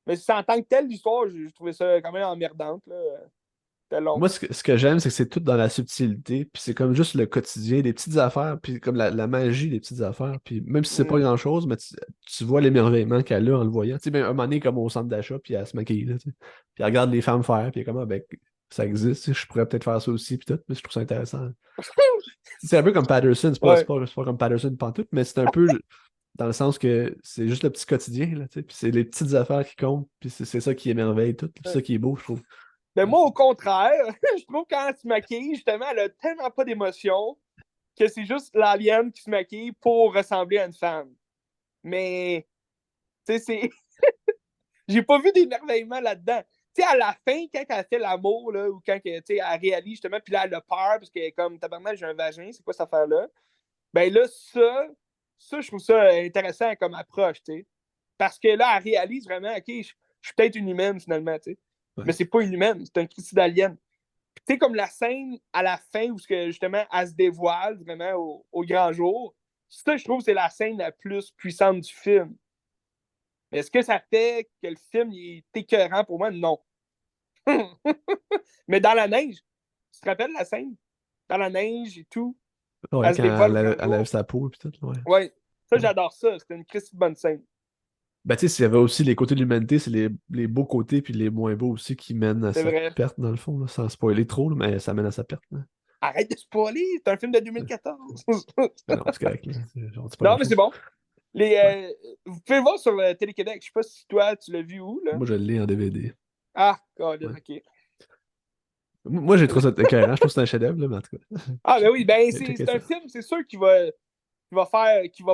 Mais c'est en tant que telle, l'histoire, j'ai trouvé ça quand même emmerdante. Là. C'était long. Moi, ce que j'aime, c'est que c'est tout dans la subtilité, puis c'est comme juste le quotidien, des petites affaires, puis comme la magie des petites affaires. Puis même si c'est pas Mm. grand-chose, mais tu vois l'émerveillement qu'elle a en le voyant. Tu sais, ben, un moment donné, comme au centre d'achat, puis elle se maquille, là, tu sais. Puis elle regarde les femmes faire, puis elle est comme, ah, ben, ça existe, tu sais, je pourrais peut-être faire ça aussi, puis tout, mais je trouve ça intéressant. C'est un peu comme Patterson, Ouais. c'est pas comme Patterson pantoute, mais c'est un peu dans le sens que c'est juste le petit quotidien, là, tu sais, puis c'est les petites affaires qui comptent, puis c'est ça qui émerveille tout, puis c'est ça qui est beau, je trouve. Mais moi, au contraire, je trouve que quand elle se maquille, justement, elle a tellement pas d'émotion que c'est juste l'alien qui se maquille pour ressembler à une femme. Mais, tu sais, c'est. J'ai pas vu d'émerveillement là-dedans. Tu sais, à la fin, quand elle fait l'amour, là, ou quand tu sais, elle réalise justement, puis là, elle a peur, parce qu'elle est comme, tabarnak, j'ai un vagin, c'est quoi cette affaire-là? Ben là, ça, je trouve ça intéressant comme approche, tu sais. Parce que là, elle réalise vraiment, OK, je suis peut-être une humaine, finalement, tu sais. Ouais. Mais c'est pas une humaine, c'est un Christy d'alien. Tu sais, comme la scène à la fin où justement, elle se dévoile vraiment au grand jour, ça, je trouve que c'est la scène la plus puissante du film. Mais est-ce que ça fait que le film il est écœurant pour moi? Non. Mais dans la neige, tu te rappelles la scène? Dans la neige et tout, Ouais, elle se quand dévoile au elle grand lève jour. sa peau et tout, ouais. Ouais, ça, Ouais. j'adore ça. C'était une Christy bonne scène. Ben, tu sais, s'il y avait aussi les côtés de l'humanité, c'est les beaux côtés puis les moins beaux aussi qui mènent à C'est sa vrai. perte, dans le fond, là, sans spoiler trop, là, mais ça mène à sa perte, là. Arrête de spoiler, c'est un film de Ouais. 2014. Ben non, c'est correct, là. On dit pas Non, mais c'est grand-chose. bon. Ouais. Vous pouvez le voir sur Télé-Québec. Je sais pas si toi, tu l'as vu où, là. Moi, je l'ai en DVD. Ah, Colin, Ouais. OK. Moi, j'ai trouvé ça écœurant. Je trouve que c'est un chef-d'œuvre, là, mais en tout cas. Ah, ben oui, ben Checker c'est un ça. film, c'est sûr qu'il va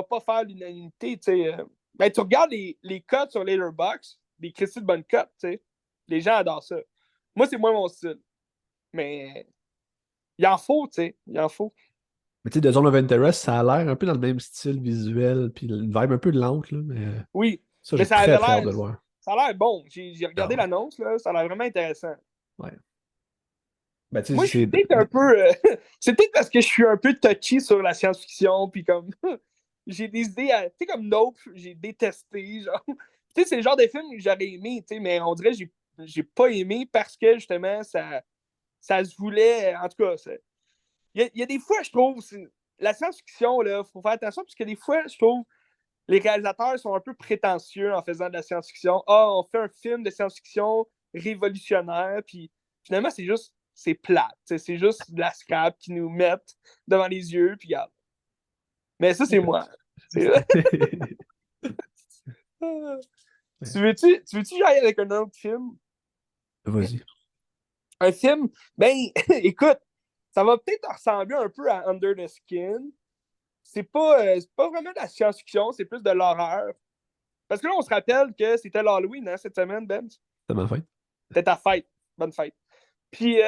pas faire l'unanimité, tu sais. Ben, tu regardes les cotes sur Letterboxd, des Christy de bonnes cotes, tu sais. Les gens adorent ça. Moi, c'est moins mon style. Mais il en faut, tu sais. Il en faut. Mais tu sais, The Zone of Interest, ça a l'air un peu dans le même style visuel, puis une vibe un peu lente, là, mais Oui. ça, Mais j'ai très, très hâte de le voir. ça a l'air bon. J'ai Ah regardé ouais. l'annonce, là. Ça a l'air vraiment intéressant. Ouais. Ben, tu Moi, sais, je suis peut-être un peu. C'est peut-être parce que je suis un peu touchy sur la science-fiction, puis comme. J'ai des idées. Tu sais, comme Nope, j'ai détesté. Genre. Tu sais, c'est le genre de film que j'aurais aimé, tu sais, mais on dirait que j'ai pas aimé parce que justement, ça se voulait. En tout cas, il y a des fois, je trouve. La science-fiction, là, faut faire attention, parce que des fois, je trouve. Les réalisateurs sont un peu prétentieux en faisant de la science-fiction. Ah, on fait un film de science-fiction révolutionnaire, puis finalement, c'est plate. C'est juste de la scrap qu'ils nous mettent devant les yeux, puis regarde. Mais ça, c'est moi. C'est- tu veux-tu que j'aille avec un autre film? Vas-y. Un film, ben, écoute, ça va peut-être ressembler un peu à Under the Skin. C'est pas vraiment de la science-fiction, c'est plus de l'horreur. Parce que là, on se rappelle que c'était l'Halloween, hein, cette semaine, Ben. Ça m'a fait. C'était ta fête. Bonne fête. Puis,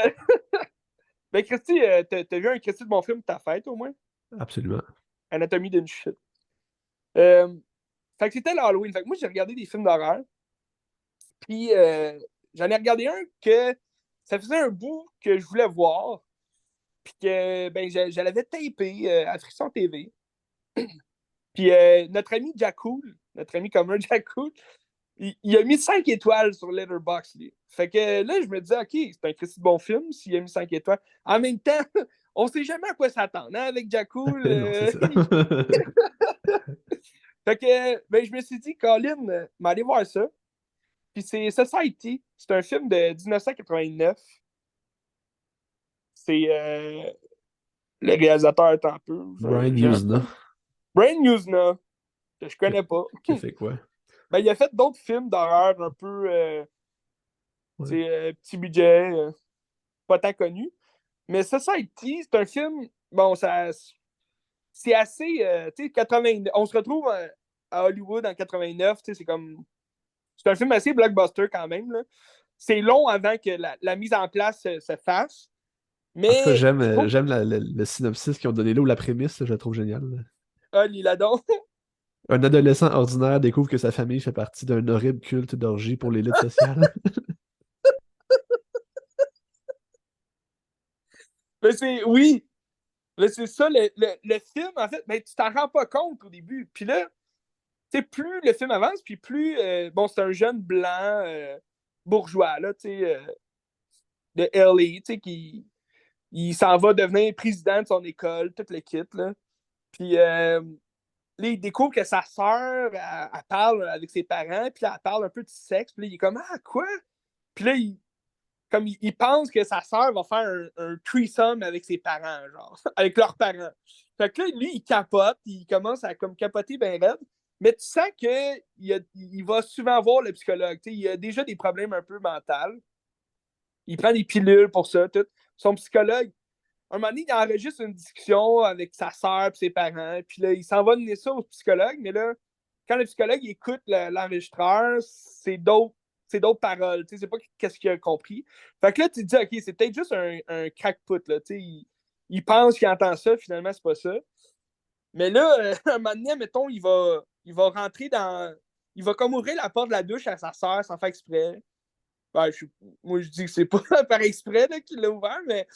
ben, Christy, t'as vu un Christy de mon film de ta fête, au moins? Absolument. Anatomie d'une chute. Euh, Fait que c'était l'Halloween. Fait que moi, j'ai regardé des films d'horreur. Puis, j'en ai regardé un que ça faisait un bout que je voulais voir. Puis que, ben, je l'avais tapé à Frisson TV. Puis, notre ami Jack Cool, notre ami commun Jack Cool, il a mis 5 étoiles sur Letterboxd, lui. Fait que là, je me disais, OK, c'est un Christy de bon film s'il a mis 5 étoiles. En même temps, on sait jamais à quoi s'attendre, hein, avec Jakul. Non, c'est ça. Fait que, ben, je me suis dit, Colin, m'aller voir ça. Puis c'est Society. C'est un film de 1989. C'est le réalisateur est un peu. Brian Usna, Brian Usna, que je connais pas. qui a fait quoi? Ben, il a fait d'autres films d'horreur un peu Ouais. petit budget, pas tant connu. Mais Society, c'est un film. Bon, c'est assez. Tu sais, 89. On se retrouve à Hollywood en 89. Tu sais, c'est comme. C'est un film assez blockbuster quand même. Là. C'est long avant que la mise en place se fasse. En tout cas, Mais je trouve. j'aime le synopsis qu'ils ont donné là, ou la prémisse, là, je la trouve géniale, là. Ah, Liladon. Un adolescent ordinaire découvre que sa famille fait partie d'un horrible culte d'orgie pour l'élite sociale. Mais c'est. Oui. Là, c'est ça, le film, en fait, ben, tu t'en rends pas compte au début. Puis là, tu sais, plus le film avance, puis plus. Bon, c'est un jeune blanc bourgeois, là, tu sais, de LA, tu sais, qui. Il s'en va devenir président de son école, toute l'équipe, là. Puis là, il découvre que sa sœur, elle parle avec ses parents, puis là, elle parle un peu de sexe, puis là, il est comme, ah, quoi? Puis là, il pense que sa sœur va faire un threesome avec ses parents, genre, avec leurs parents. Fait que là, lui, il capote, il commence à comme capoter ben raide, mais tu sens qu'il va souvent voir le psychologue. Tu sais, il a déjà des problèmes un peu mentaux. Il prend des pilules pour ça, tout. Son psychologue, un moment donné, il enregistre une discussion avec sa sœur et ses parents, puis là, il s'en va donner ça au psychologue, mais là, quand le psychologue écoute l'enregistreur, c'est d'autres paroles, tu sais, c'est pas qu'est-ce qu'il a compris. Fait que là, tu te dis, OK, c'est peut-être juste un crackpot, là, tu sais, il pense qu'il entend ça, finalement, c'est pas ça. Mais là, un moment donné, mettons, il va rentrer dans il va comme ouvrir la porte de la douche à sa sœur sans faire exprès. Ben, moi, je dis que c'est pas par exprès là, qu'il l'a ouvert, mais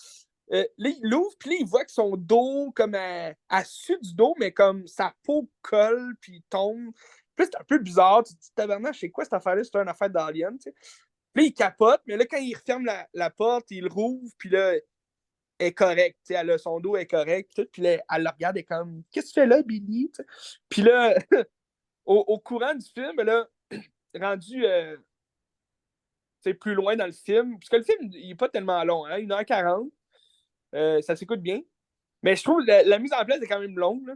là, il l'ouvre, puis là, il voit que son dos, comme à su du dos, mais comme sa peau colle, puis il tombe. Puis là, c'est un peu bizarre. Tu te dis, tabarnak, c'est quoi cette affaire-là? C'est une affaire d'alien, tu sais. Puis là, il capote, mais là, quand il referme la porte, il rouvre, puis là, elle est correcte, tu sais, son dos est correct, puis là, elle le regarde, et comme, qu'est-ce que tu fais là, Billy? T'sais? Puis là, au courant du film, là, rendu plus loin dans le film, parce que le film, il est pas tellement long, hein, 1h40, ça s'écoute bien. Mais je trouve que la mise en place est quand même longue. Là.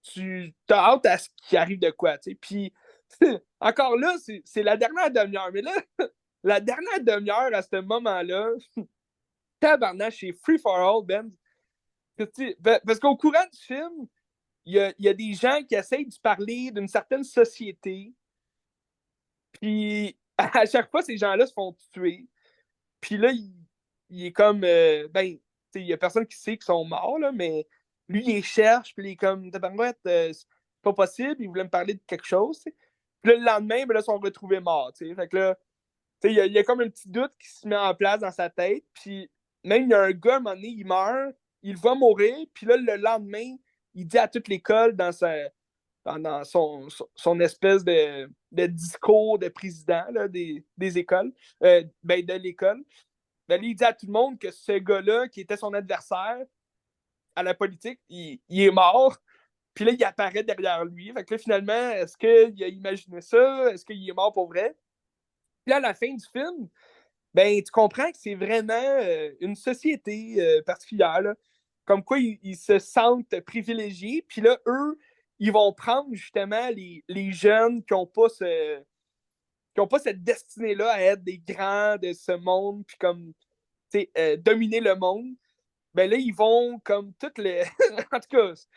Tu as hâte à ce qu'il arrive de quoi. Tu sais. Puis, encore là, c'est la dernière demi-heure. Mais là, la dernière demi-heure à ce moment-là, tabarnak, c'est free for all, Ben. Parce qu'au courant du film, il y a des gens qui essayent de parler d'une certaine société. Puis, à chaque fois, ces gens-là se font tuer. Puis là, il est comme. Ben, il y a personne qui sait qu'ils sont morts, là, mais lui, il les cherche, puis il est comme, tabarouette, c'est pas possible, il voulait me parler de quelque chose. T'sais. Puis là, le lendemain, ben là, ils sont retrouvés morts. T'sais. Fait que là, il y a comme un petit doute qui se met en place dans sa tête. Puis même, il y a un gars, à un moment donné, il meurt, il va mourir, puis là, le lendemain, il dit à toute l'école dans son espèce de discours de président là, des écoles, ben, de l'école. Ben, il dit à tout le monde que ce gars-là, qui était son adversaire à la politique, il est mort. Puis là, il apparaît derrière lui. Fait que là, finalement, est-ce qu'il a imaginé ça? Est-ce qu'il est mort pour vrai? Puis là, à la fin du film, ben, tu comprends que c'est vraiment une société particulière. Là. Comme quoi, ils se sentent privilégiés. Puis là, eux, ils vont prendre justement les jeunes qui ont pas cette destinée-là à être des grands de ce monde, puis comme dominer le monde. Ben là, ils vont comme toutes les. En tout cas, c'est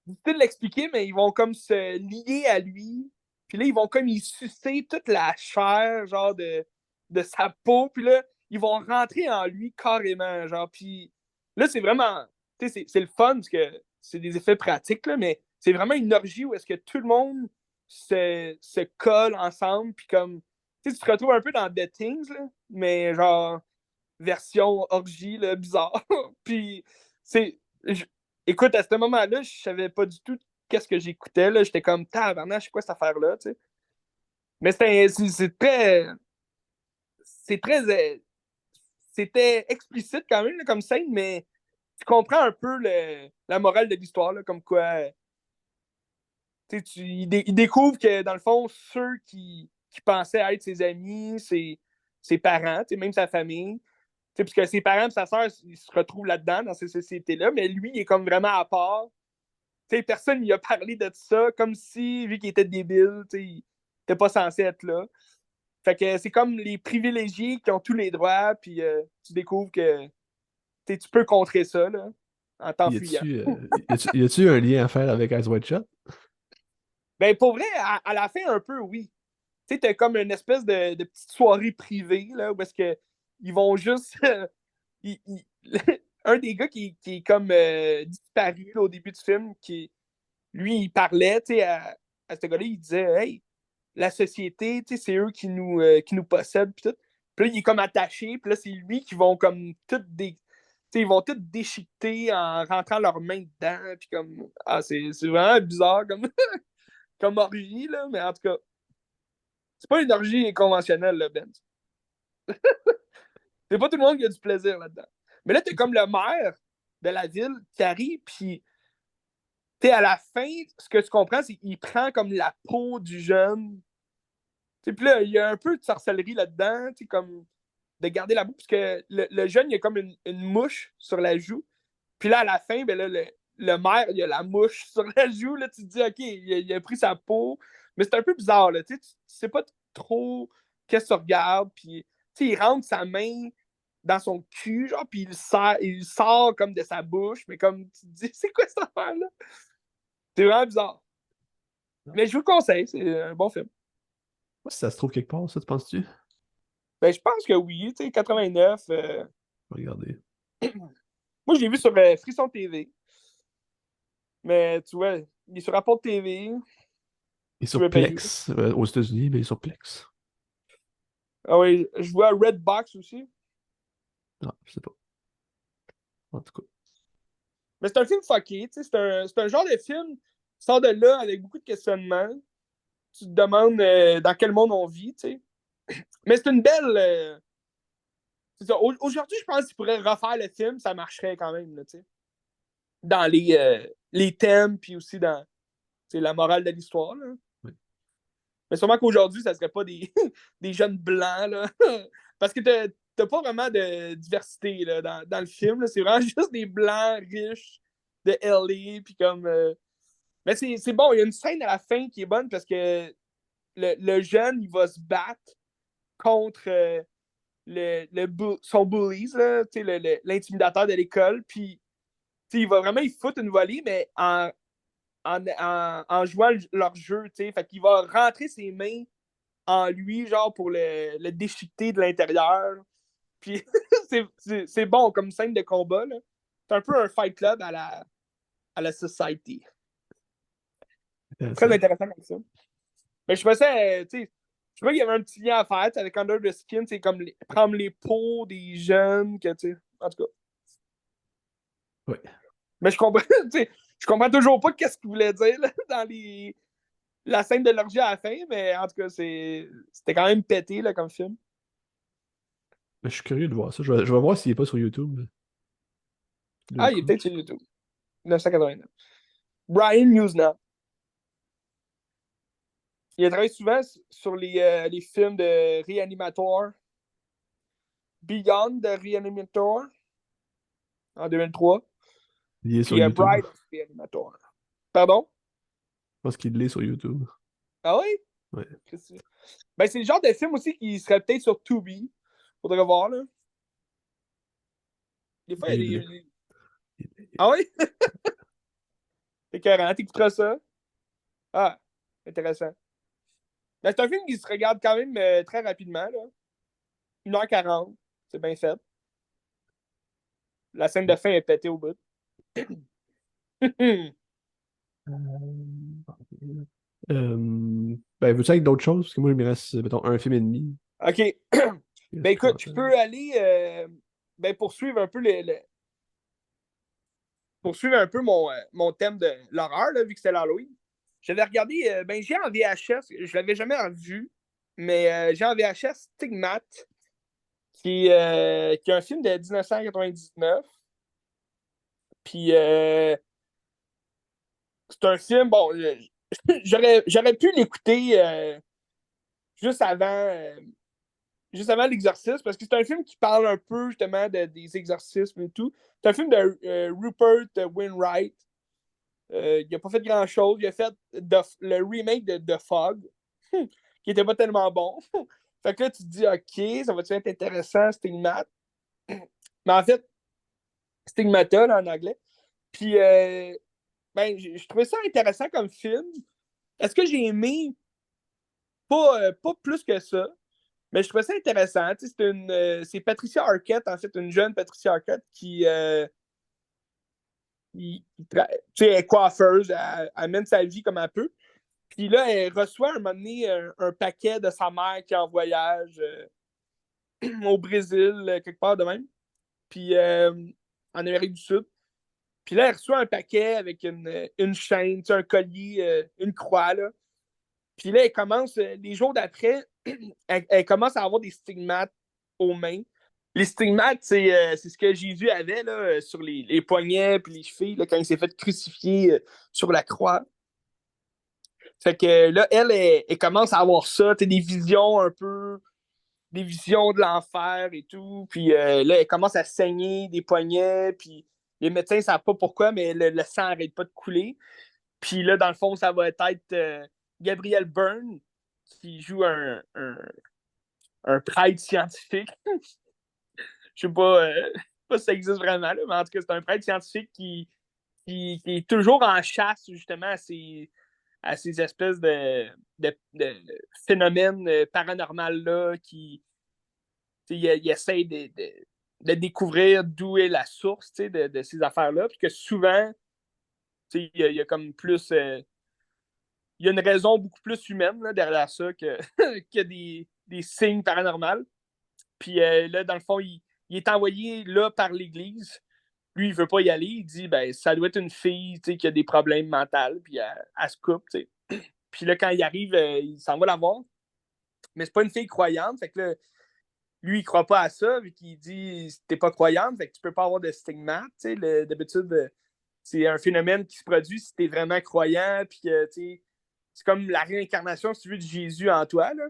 difficile de l'expliquer, mais ils vont comme se lier à lui. Puis là, ils vont comme y sucer toute la chair, genre de sa peau. Puis là, ils vont rentrer en lui carrément, genre. Puis là, c'est vraiment. Tu sais, c'est le fun parce que c'est des effets pratiques, là, mais c'est vraiment une orgie où est-ce que tout le monde se colle ensemble. Puis comme. Tu sais, tu te retrouves un peu dans Dead Things, là, mais genre version orgie là, bizarre. Puis, c'est. Écoute, à ce moment-là, je savais pas du tout qu'est-ce que j'écoutais. Là. J'étais comme, tabarnak, c'est quoi cette affaire-là, tu sais. Mais c'est très. C'est très. C'était explicite quand même là, comme scène, mais tu comprends un peu la morale de l'histoire, là, comme quoi. Il découvre que, dans le fond, ceux qui pensaient être ses amis, ses parents, même sa famille, puisque ses parents et sa sœur ils se retrouvent là-dedans, dans ces sociétés-là, mais lui, il est comme vraiment à part. Personne n'y a parlé de ça, comme si, vu qu'il était débile, il n'était pas censé être là. Fait que c'est comme les privilégiés qui ont tous les droits, puis tu découvres que tu peux contrer ça là, en t'enfuyant. Y a-tu un lien à faire avec Ice White Shot? Ben, pour vrai, à la fin, un peu, oui. Tu sais, t'as comme une espèce de petite soirée privée, là, où est-ce que ils vont juste. Un des gars qui est comme disparu là, au début du film, lui, il parlait à ce gars-là, il disait Hey, la société, c'est eux qui nous possèdent, puis tout. Puis là, il est comme attaché, puis là, c'est lui qui vont comme tout ils vont tout déchiqueter en rentrant leurs mains dedans, puis comme. Ah, c'est vraiment bizarre comme, comme orgie, là, mais en tout cas, c'est pas une orgie conventionnelle, là, Ben. C'est pas tout le monde qui a du plaisir là-dedans. Mais là, t'es comme le maire de la ville qui arrive, puis à la fin, ce que tu comprends, c'est qu'il prend comme la peau du jeune. Puis là, il y a un peu de sorcellerie là-dedans, comme de garder la boue, parce que le jeune, il a comme une mouche sur la joue. Puis là, à la fin, ben là, le maire, il a la mouche sur la joue. Là, tu te dis, OK, il a pris sa peau. Mais c'est un peu bizarre. Là, tu sais pas trop qu'est-ce que tu regardes. Puis il rentre sa main dans son cul, genre, puis il sort comme de sa bouche. Mais comme tu te dis, c'est quoi cette affaire-là? C'est vraiment bizarre. Mais je vous le conseille, c'est un bon film. Moi, si ça se trouve quelque part, ça, tu penses-tu? Ben, je pense que oui, tu sais, 89. Regardez. Moi, je l'ai vu sur Frisson TV. Mais tu vois, il est sur Apple TV. Il est Tu sur veux payer. Plex aux États-Unis, mais il est sur Plex. Ah oui, je vois Redbox aussi. Ah, je sais pas. En tout cas. Mais c'est un film fucké, tu sais, c'est un genre de film qui sort de là avec beaucoup de questionnements. Tu te demandes dans quel monde on vit, tu sais. Mais c'est une belle. C'est ça. Aujourd'hui, je pense qu'il pourrait refaire le film, ça marcherait quand même, là, tu sais. Dans les thèmes, puis aussi dans la morale de l'histoire, là. Oui. Mais sûrement qu'aujourd'hui, ça serait pas des, des jeunes blancs, là. Parce que t'as pas vraiment de diversité là, dans le film. C'est vraiment juste des blancs riches de LA. Puis comme. Mais c'est bon, il y a une scène à la fin qui est bonne parce que le jeune, il va se battre contre son bullies, là, l'intimidateur de l'école. Puis il va vraiment il foutre une volée, mais en jouant leur jeu. T'sais. Fait qu'il va rentrer ses mains en lui, genre pour le déchiqueter de l'intérieur. Puis c'est bon comme scène de combat. Là. C'est un peu un fight club à la Society. Très Intéressant. intéressant comme ça. Mais je pensais, je vois qu'il y avait un petit lien à faire avec Under the Skin, c'est comme prendre les peaux des jeunes, que, en tout cas. Oui. Mais je comprends, je comprends toujours pas qu'est-ce qu'il voulait dire là, dans la scène de l'orgie à la fin, mais en tout cas, c'était quand même pété là, comme film. Mais je suis curieux de voir ça. Je vais voir s'il est pas sur YouTube. D'un Ah, il est coup. peut-être sur YouTube. 1989. Brian Newsna. Il a travaillé souvent sur les films de Reanimator. Beyond de Reanimator en 2003. Il est sur Puis YouTube. Bride of Reanimator. Pardon? Je pense qu'il l'est sur YouTube. Ah oui? Ouais. Ben, c'est le genre de film aussi qui serait peut-être sur Tubi. Faudrait voir, là. Des fois, il Il y a l'est. des. Ah oui? C'est carré. T'écouteras ça? Ah, intéressant. Ben, c'est un film qui se regarde quand même très rapidement, là. 1h40. C'est bien fait. La scène de fin est pétée au bout. Ben, veux-tu avec d'autres choses? Parce que moi, il me reste, mettons, un film et demi. OK. Ben Qu'est-ce que je écoute, vais je faire? peux aller poursuivre un peu poursuivre un peu mon thème de l'horreur, là, vu que c'est l'Halloween. J'avais regardé, ben j'ai en VHS, je l'avais jamais revu, mais j'ai en VHS Stigmat, qui est un film de 1999. Puis c'est un film, bon, j'aurais pu l'écouter juste avant, euh, juste avant l'exorcisme, parce que c'est un film qui parle un peu justement des exorcismes et tout. C'est un film de Rupert Wainwright. Il n'a pas fait grand-chose. Il a fait le remake de The Fog, qui était pas tellement bon. Fait que là, tu te dis, OK, ça va-tu être intéressant, Stigmat? Mais en fait, Stigmata, là, en anglais. Puis, ben, je trouvais ça intéressant comme film. Est-ce que j'ai aimé? Pas plus que ça. Mais je trouvais ça intéressant. C'est Patricia Arquette, en fait, une jeune Patricia Arquette qui est coiffeuse. Elle mène sa vie comme elle peut. Puis là, elle reçoit un moment donné un paquet de sa mère qui est en voyage au Brésil, quelque part de même. Puis en Amérique du Sud. Puis là, elle reçoit un paquet avec une chaîne, un collier, une croix. Là. Puis là, elle commence, les jours d'après, elle commence à avoir des stigmates aux mains. Les stigmates, c'est ce que Jésus avait là, sur les poignets puis les chevilles là, quand il s'est fait crucifier sur la croix. Fait que là, elle commence à avoir ça, des visions un peu, des visions de l'enfer et tout. Puis là, elle commence à saigner des poignets, puis les médecins ne savent pas pourquoi, mais le sang n'arrête pas de couler. Puis là, dans le fond, ça va être Gabriel Byrne qui joue un prêtre scientifique. Je sais pas si ça existe vraiment, là, mais en tout cas, c'est un prêtre scientifique qui est toujours en chasse justement à ces espèces de phénomènes paranormaux-là il essaie de découvrir d'où est la source de ces affaires-là. Puis que souvent, il y a comme plus il y a une raison beaucoup plus humaine là, derrière ça que des signes paranormaux. Puis là, dans le fond, il est envoyé là par l'Église. Lui, il veut pas y aller. Il dit, ben, ça doit être une fille qui a des problèmes mentaux, puis elle se coupe. T'sais. Puis là, quand il arrive, il s'en va la voir. Mais c'est pas une fille croyante. Fait que là, lui, il croit pas à ça, vu qu'il dit, t'es pas croyante, fait que tu peux pas avoir de stigmate. D'habitude, c'est un phénomène qui se produit si t'es vraiment croyant, puis que, c'est comme la réincarnation, si tu veux, de Jésus en toi, là.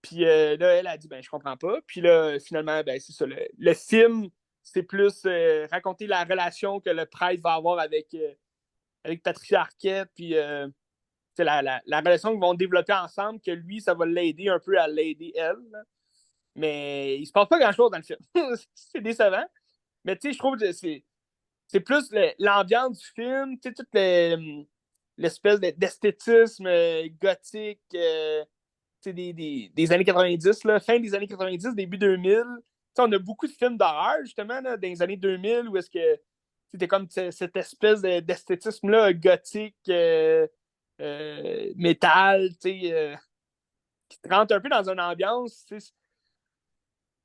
Puis là, elle a dit, ben, je comprends pas. Puis là, finalement, ben, c'est ça. Le film, c'est plus raconter la relation que le prêtre va avoir avec Patricia Arquette, puis la relation qu'ils vont développer ensemble, que lui, ça va l'aider un peu à l'aider elle. Là. Mais il se passe pas grand-chose dans le film. C'est décevant. Mais tu sais, je trouve que c'est plus l'ambiance du film, tu sais, toute l'espèce d'esthétisme gothique des années 90, là, fin des années 90, début 2000. T'sais, on a beaucoup de films d'horreur, justement, là, dans les années 2000, où est-ce que c'était comme cette espèce d'esthétisme-là gothique, métal, qui te rentre un peu dans une ambiance.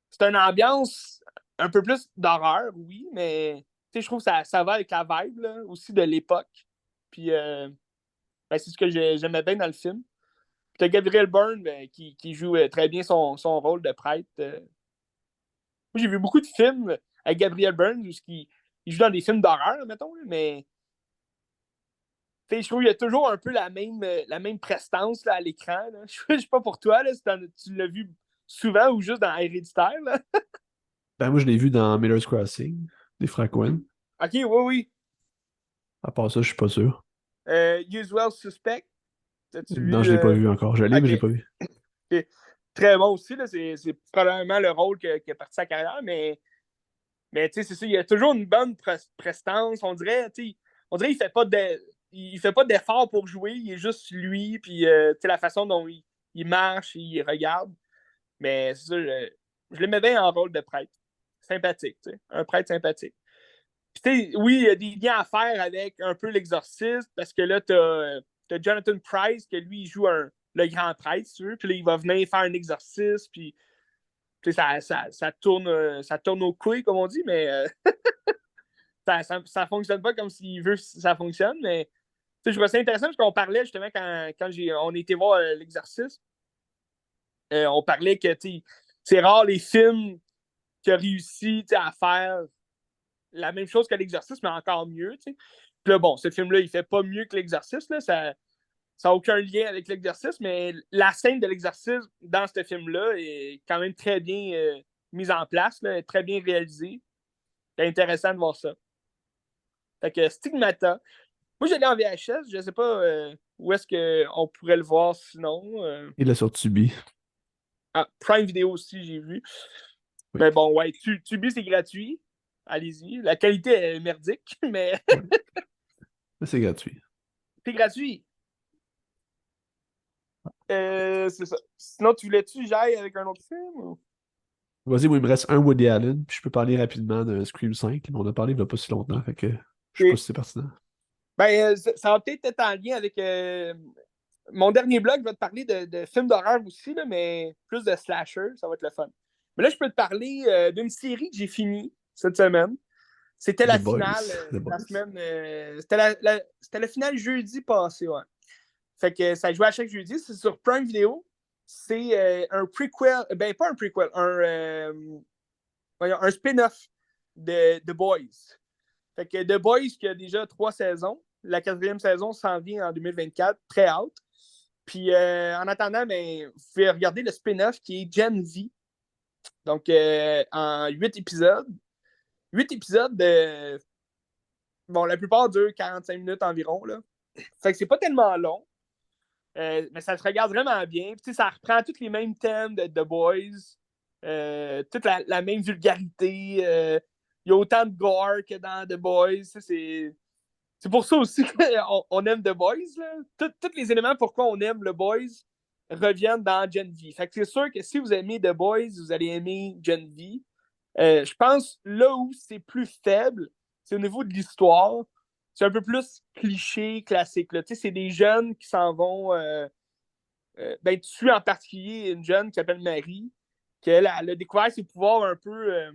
C'est une ambiance un peu plus d'horreur, oui, mais je trouve que ça va avec la vibe là, aussi de l'époque. Puis ben, c'est ce que j'aimais bien dans le film. Puis t'as Gabriel Byrne ben, qui joue très bien son rôle de prêtre. Moi, j'ai vu beaucoup de films avec Gabriel Byrne où il joue dans des films d'horreur, mettons, mais je trouve qu'il y a toujours un peu la même prestance là, à l'écran. Là. Je sais pas pour toi, là, si tu l'as vu souvent ou juste dans Héréditaire. Là. Ben, moi, je l'ai vu dans Miller's Crossing, des frères Coen. Ok, oui, oui. À part ça, je suis pas sûr. Usual Suspect, as-tu Non, vu? je l'ai pas vu encore. Je l'ai, mais Ok. je l'ai pas vu. Okay. Très bon aussi, là. C'est probablement le rôle qui a parti sa carrière, mais c'est ça, il y a toujours une bonne prestance. On dirait il fait pas d'effort pour jouer, il est juste lui, puis la façon dont il marche, il regarde. Mais c'est ça, je le mets bien en rôle de prêtre. Sympathique, un prêtre sympathique. Puis, oui, il y a des liens à faire avec un peu l'exorciste, parce que là, t'as Jonathan Pryce, que lui, il joue le grand prêtre, si tu veux, puis là, il va venir faire un exorcisme, puis ça tourne aux couilles, comme on dit, mais ça fonctionne pas comme s'il veut que ça fonctionne, mais je trouvais ça intéressant parce qu'on parlait justement quand on était voir l'exorcisme, on parlait que c'est rare les films qui ont réussi à faire la même chose que l'exercice, mais encore mieux. T'sais. Puis là, bon, ce film-là, il fait pas mieux que l'exercice. Là, ça n'a aucun lien avec l'exercice, mais la scène de l'exercice dans ce film-là est quand même très bien mise en place, là, très bien réalisée. C'est intéressant de voir ça. Fait que Stigmata. Moi, j'allais en VHS, je sais pas où est-ce qu'on pourrait le voir sinon. Il est sur Tubi. Ah, Prime Video aussi, j'ai vu. Oui. Mais bon, ouais, Tubi, c'est gratuit. Allez-y. La qualité est merdique, mais Ouais. Mais c'est gratuit. c'est gratuit. C'est ça. Sinon, tu voulais-tu que j'aille avec un autre film? Ou... Vas-y, moi, il me reste un Woody Allen, puis je peux parler rapidement de Scream 5, mais on a parlé il n'y a pas si longtemps, fait que je sais pas Okay. si c'est pertinent. Ben, ça va peut-être être en lien avec mon dernier blog. Va te parler de films d'horreur aussi, là, mais plus de slasher. Ça va être le fun. Mais là, je peux te parler d'une série que j'ai finie cette semaine. C'était The la finale Boys. The la Boys. semaine. C'était la finale jeudi passé, ouais. Fait que ça joue à chaque jeudi. C'est sur Prime Video. C'est un prequel. Ben, pas un prequel. Un spin-off de The Boys. Fait que The Boys, qui a déjà 3 saisons. La 4e saison s'en vient en 2024. Très haute. Puis en attendant, ben, vous pouvez regarder le spin-off qui est Gen V. Donc, en 8 épisodes. 8 épisodes de. Bon, la plupart durent 45 minutes environ. Là. Fait que c'est pas tellement long. Mais ça se regarde vraiment bien. Puis, ça reprend tous les mêmes thèmes de The Boys. Toute la même vulgarité. Il y a autant de gore que dans The Boys. C'est pour ça aussi qu'on aime The Boys. Tous les éléments pourquoi on aime The Boys reviennent dans Gen V. Fait que c'est sûr que si vous aimez The Boys, vous allez aimer Gen V. Je pense là où c'est plus faible, c'est au niveau de l'histoire. c'est un peu plus cliché, classique. Là. C'est des jeunes qui s'en vont. Ben, tu suis en particulier une jeune qui s'appelle Marie, qu'elle elle a découvert ses pouvoirs un peu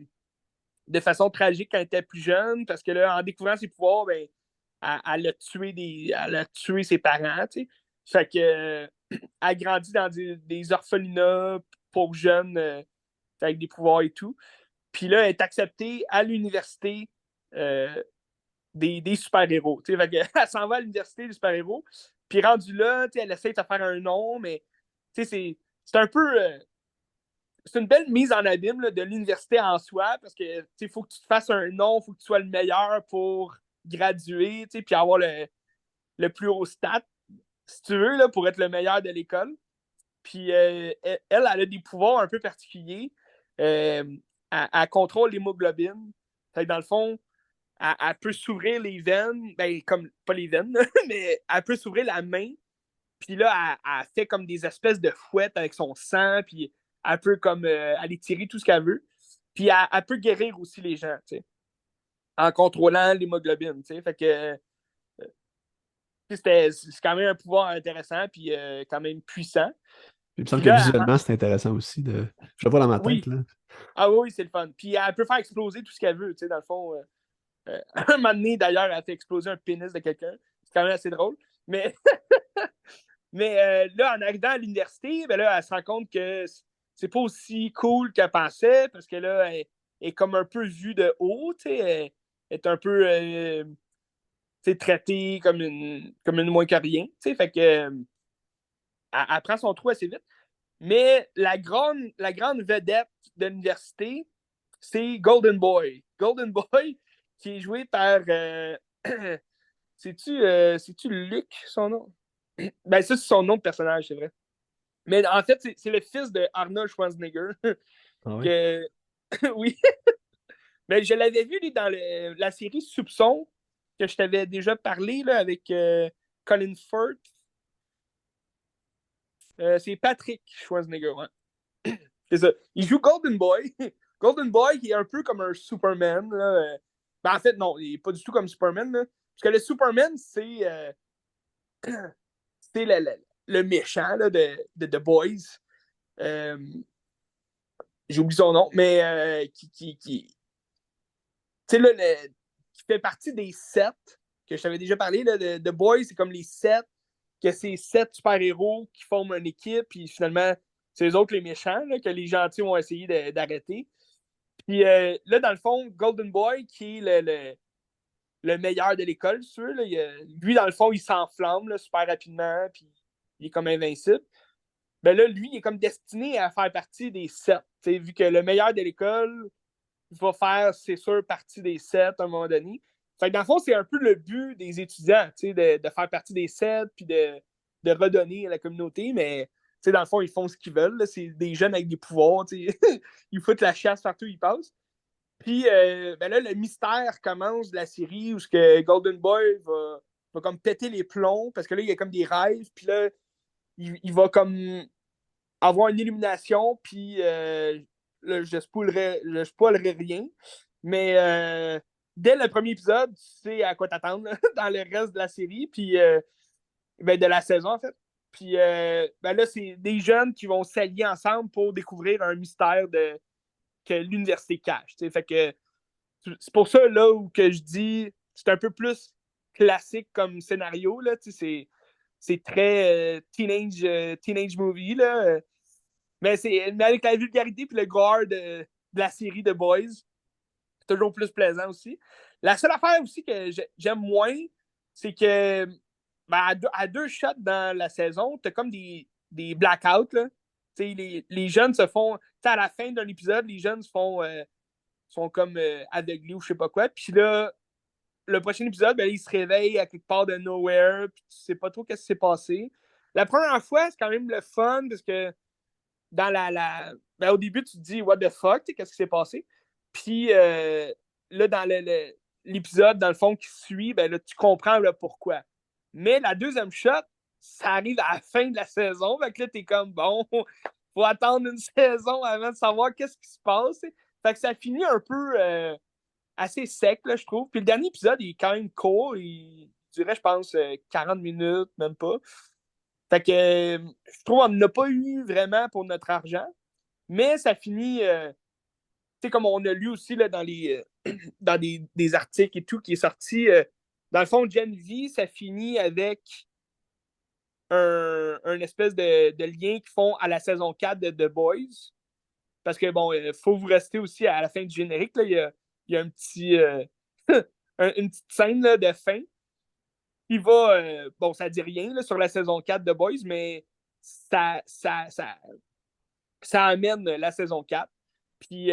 de façon tragique quand elle était plus jeune, parce que là, en découvrant ses pouvoirs, ben, elle a tué ses parents. T'sais. Fait que elle grandit dans des orphelinats pour jeunes avec des pouvoirs et tout. Puis là, elle est acceptée à l'université euh, des super-héros. Fait que, elle s'en va à l'université des super-héros. Puis rendue là, elle essaie de se faire un nom, mais c'est un peu. C'est une belle mise en abîme là, de l'université en soi, parce que il faut que tu te fasses un nom, il faut que tu sois le meilleur pour graduer, puis avoir le plus haut stat, si tu veux, là, pour être le meilleur de l'école. Puis elle a des pouvoirs un peu particuliers. Elle contrôle l'hémoglobine. Fait que dans le fond, elle peut s'ouvrir les veines, ben, comme pas les veines, mais elle peut s'ouvrir la main. Puis là, elle fait comme des espèces de fouettes avec son sang, puis elle peut comme aller tirer tout ce qu'elle veut. Puis elle peut guérir aussi les gens, tu sais, en contrôlant l'hémoglobine, tu sais. Fait que c'est quand même un pouvoir intéressant, puis quand même puissant. Il me semble Puis que là, visuellement, c'est intéressant aussi. Je le vois dans ma tête, oui, là. ah oui, c'est le fun. Puis elle peut faire exploser tout ce qu'elle veut, tu sais, dans le fond. Un moment donné, d'ailleurs, elle a fait exploser un pénis de quelqu'un. C'est quand même assez drôle. Mais, mais là, en arrivant à l'université, ben là, elle se rend compte que c'est pas aussi cool qu'elle pensait, parce que là, elle est comme un peu vue de haut, tu sais. Elle est un peu traitée comme une moins que rien, tu sais. Fait que elle prend son trou assez vite. Mais la grande vedette de l'université, c'est Golden Boy. Golden Boy, qui est joué par. C'est-tu Luc, son nom? Ben, ça, c'est son nom de personnage, c'est vrai. Mais en fait, c'est le fils de Arnold Schwarzenegger. Ah ouais? que, oui. Mais je l'avais vu, lui, dans la série Soupçon, que je t'avais déjà parlé, là, avec Colin Firth. C'est Patrick Schwarzenegger, ouais. C'est ça. Il joue Golden Boy. Golden Boy, qui est un peu comme un Superman. Là. Ben, en fait, non, il n'est pas du tout comme Superman. Là. Parce que le Superman, c'est le méchant là, de The Boys. Euh, J'ai oublié son nom, mais qui qui fait partie des sept que je t'avais déjà parlé. Là, de The Boys, c'est comme les sept, que c'est sept super-héros qui forment une équipe, puis finalement, c'est eux autres les méchants, là, que les gentils vont essayer d'arrêter. Puis là, dans le fond, Golden Boy, qui est le meilleur de l'école, sûr, là, lui, dans le fond, il s'enflamme là, super rapidement, puis il est comme invincible. Ben là, lui, il est comme destiné à faire partie des sept. Vu que le meilleur de l'école va faire, c'est sûr, partie des sept à un moment donné. Fait que dans le fond, c'est un peu le but des étudiants, de faire partie des sept, puis de redonner à la communauté, mais dans le fond, ils font ce qu'ils veulent. Là. C'est des jeunes avec des pouvoirs. Ils foutent la chasse partout où ils passent. Puis ben là, le mystère commence de la série où ce que Golden Boy va comme péter les plombs, parce que là, il y a comme des rêves, puis là, il va comme avoir une illumination, puis là, je spoilerai rien, mais dès le premier épisode, tu sais à quoi t'attendre dans le reste de la série, puis ben, de la saison, en fait. Puis ben là, c'est des jeunes qui vont s'allier ensemble pour découvrir un mystère que l'université cache. T'sais. Fait que c'est pour ça là où que je dis c'est un peu plus classique comme scénario. Là, c'est très teenage movie. Là. Mais avec la vulgarité et le gore de la série de Boys, c'est toujours plus plaisant aussi. La seule affaire aussi que j'aime moins, c'est que ben, à deux shots dans la saison, t'as comme des blackouts. Là. Les jeunes se font. À la fin d'un épisode, les jeunes sont comme aveuglés ou je sais pas quoi. Puis là, le prochain épisode, ben, ils se réveillent à quelque part de nowhere, puis tu sais pas trop qu'est-ce qui s'est passé. La première fois, c'est quand même le fun parce que dans ben, au début, tu te dis what the fuck, qu'est-ce qui s'est passé? Puis là, dans l'épisode, dans le fond, qui suit, ben là, tu comprends le pourquoi. Mais la deuxième shot, ça arrive à la fin de la saison. Fait que là, t'es comme bon, faut attendre une saison avant de savoir qu'est-ce qui se passe. T'sais. Fait que ça finit un peu assez sec, là, je trouve. Puis le dernier épisode, il est quand même court. Il durait, je pense, 40 minutes, même pas. Fait que je trouve qu'on n'a pas eu vraiment pour notre argent. Mais ça finit, tu sais, comme on a lu aussi là, dans dans des articles et tout qui est sorti, dans le fond, Gen V, ça finit avec un espèce de lien qu'ils font à la saison 4 de The Boys. Parce que, bon, il faut vous rester aussi à la fin du générique. Là, il y a un petit, une petite scène là, de fin qui va, bon, ça dit rien là, sur la saison 4 de Boys, mais ça, ça, ça, ça amène la saison 4. Puis,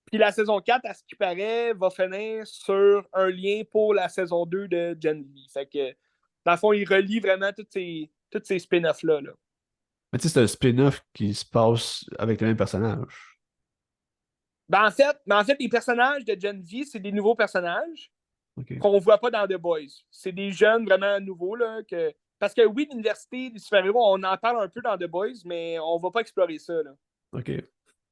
puis la saison 4, à ce qui paraît, va finir sur un lien pour la saison 2 de Gen V. Fait que, dans le fond, il relie vraiment tous ces spin-offs-là. Là. Mais tu sais, c'est un spin-off qui se passe avec le même personnage. Ben en fait, les personnages de Gen V, c'est des nouveaux personnages OK. qu'on voit pas dans The Boys. C'est des jeunes vraiment nouveaux. Là, que... Parce que oui, l'université des super-héros, on en parle un peu dans The Boys, mais on va pas explorer ça. Là. OK.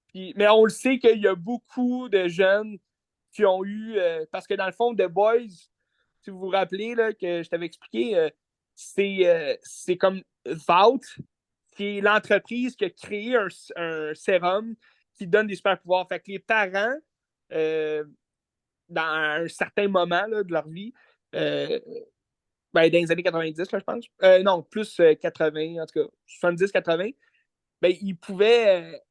Puis, mais on le sait qu'il y a beaucoup de jeunes qui ont eu. Parce que dans le fond, The Boys, si vous vous rappelez là, que je t'avais expliqué, c'est comme Vault, qui est l'entreprise qui a créé un sérum qui donne des super pouvoirs. Fait que les parents, euh, dans un certain moment là, de leur vie, euh, ben, dans les années 90, là, je pense. Non, plus 80, en tout cas, 70-80, ben, ils pouvaient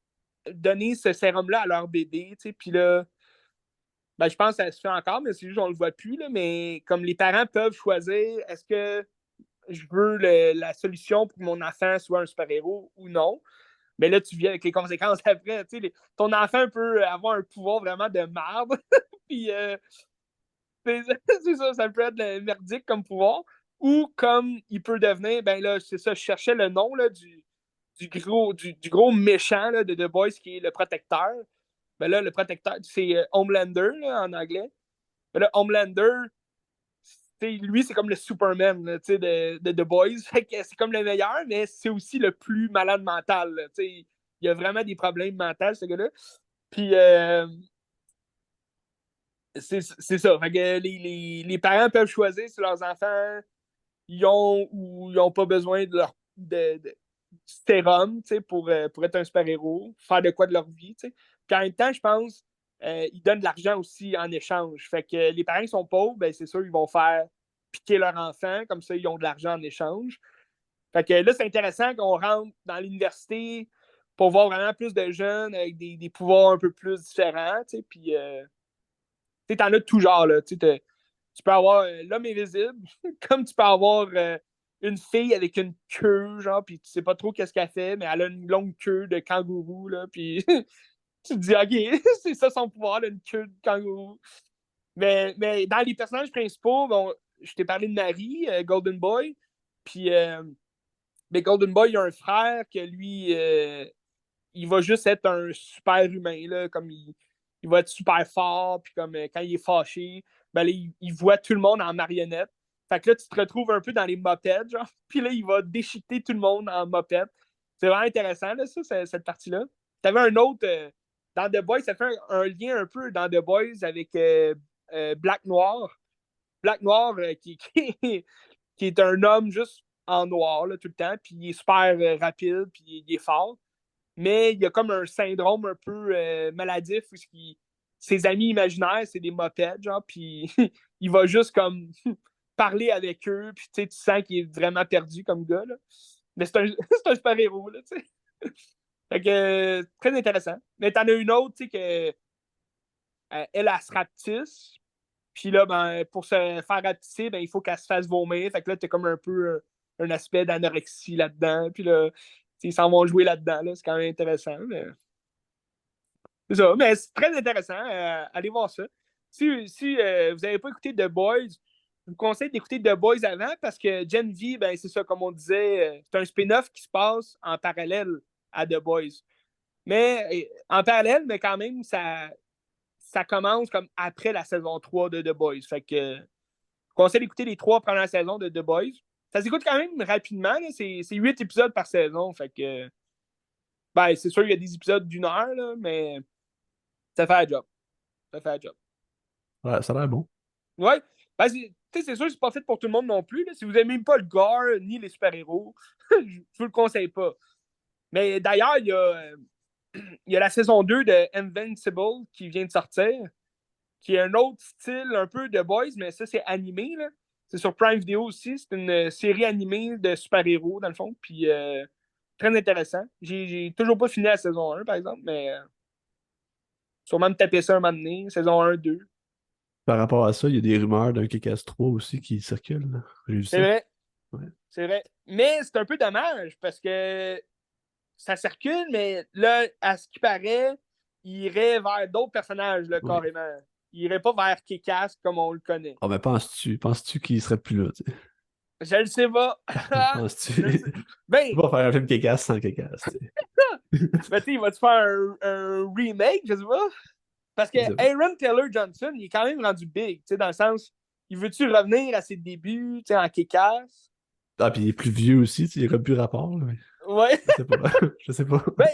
donner ce sérum-là à leur bébé, tu sais, puis là, ben, je pense que ça se fait encore, mais c'est juste qu'on le voit plus, là, mais comme les parents peuvent choisir, est-ce que je veux la solution pour que mon enfant soit un super-héros ou non, mais là, tu viens avec les conséquences après, tu sais, ton enfant peut avoir un pouvoir vraiment de merde, puis c'est ça, ça peut être merdique comme pouvoir, ou comme il peut devenir, ben là, c'est ça, je cherchais le nom là, du gros méchant là, de The Boys qui est le protecteur. Ben là, le protecteur, c'est Homelander là, en anglais. Ben là, Homelander, lui, c'est comme le Superman là, de The Boys. C'est comme le meilleur, mais c'est aussi le plus malade mental. Là, il a vraiment des problèmes mentaux, ce gars-là. Puis, c'est ça. Fait que les parents peuvent choisir si leurs enfants ils ont ou ils n'ont pas besoin de leur de sérum pour être un super-héros, faire de quoi de leur vie. T'sais. Puis en même temps, je pense ils donnent de l'argent aussi en échange. Fait que les parents qui sont pauvres, ben, c'est sûr, ils vont faire piquer leur enfant, comme ça, ils ont de l'argent en échange. Fait que là, c'est intéressant qu'on rentre dans l'université pour voir vraiment plus de jeunes avec des pouvoirs un peu plus différents. Puis t'en as de tout genre. Là, tu peux avoir l'homme invisible, comme tu peux avoir une fille avec une queue, genre, puis tu sais pas trop qu'est-ce qu'elle fait, mais elle a une longue queue de kangourou, là, puis tu te dis, OK, c'est ça son pouvoir, là, une queue de kangourou. Mais dans les personnages principaux, bon, je t'ai parlé de Marie, Golden Boy, puis mais Golden Boy, il a un frère que lui, il va juste être un super humain, là, comme il va être super fort, puis comme quand il est fâché, ben là, il voit tout le monde en marionnette. Fait que là, tu te retrouves un peu dans les mopettes, genre, puis là, il va déchiqueter tout le monde en mopette. C'est vraiment intéressant, là, ça, cette partie-là. T'avais un autre, dans The Boys, ça fait un lien un peu dans The Boys avec Black Noir. Black Noir, qui est un homme juste en noir, là, tout le temps, puis il est super rapide, puis il est fort mais il y a comme un syndrome un peu maladif où ses amis imaginaires, c'est des mopettes, genre, puis il va juste comme parler avec eux, puis tu sens qu'il est vraiment perdu comme gars, là. Mais c'est un, c'est un super-héros, là, tu sais. Fait que, très intéressant. Mais t'en as une autre, tu sais, que elle se rapetisse, puis là, ben, pour se faire rapetisser, ben, il faut qu'elle se fasse vomir. Fait que là, t'as comme un peu un aspect d'anorexie là-dedans, puis là, ils s'en vont jouer là-dedans, là. C'est quand même intéressant, mais... C'est ça, mais c'est très intéressant. Allez voir ça. Si vous n'avez pas écouté The Boys, je vous conseille d'écouter The Boys avant parce que Gen V, ben, c'est ça, comme on disait, c'est un spin-off qui se passe en parallèle à The Boys. Mais en parallèle, mais quand même, ça commence comme après la saison 3 de The Boys. Fait que je vous conseille d'écouter les 3 premières saisons de The Boys. Ça s'écoute quand même rapidement. Là. C'est 8 épisodes par saison. Fait que ben, c'est sûr qu'il y a des épisodes d'1 heure, là, mais ça fait un job. ça fait la job. Ouais, ça a l'air bon. Ouais. Ben, c'est sûr que c'est pas fait pour tout le monde non plus. Là. Si vous aimez pas le gore ni les super-héros, je vous le conseille pas. Mais d'ailleurs, il y a la saison 2 de Invincible qui vient de sortir, qui est un autre style un peu de Boys, mais ça, c'est animé. Là. C'est sur Prime Video aussi. C'est une série animée de super-héros, dans le fond. Puis, très intéressant. J'ai toujours pas fini la saison 1, par exemple, mais sûrement me taper ça un moment donné. Saison 1, 2. Par rapport à ça, il y a des rumeurs d'un Kick-Ass 3 aussi qui circulent, là. J'ai vu C'est ça. vrai. Ouais. C'est vrai. Mais c'est un peu dommage parce que ça circule, mais là, à ce qui paraît, il irait vers d'autres personnages, là, Oui. carrément. Il irait pas vers Kick-Ass comme on le connaît. Ah, mais penses-tu qu'il serait plus là, tu sais? Je le sais pas. Je le Penses-tu? sais. Tu Ben, vas faire un film Kick-Ass sans Kick-Ass, tu sais. ben tu sais, il va-tu faire un remake, je sais pas? Parce que Je sais pas. Aaron Taylor Johnson, il est quand même rendu big, tu sais, dans le sens, il veut-tu revenir à ses débuts, tu sais, en Kick-Ass? Ah, puis il est plus vieux aussi, tu sais, il n'y aurait plus rapport, là, mais Ouais. je sais pas. Je sais pas. Ben,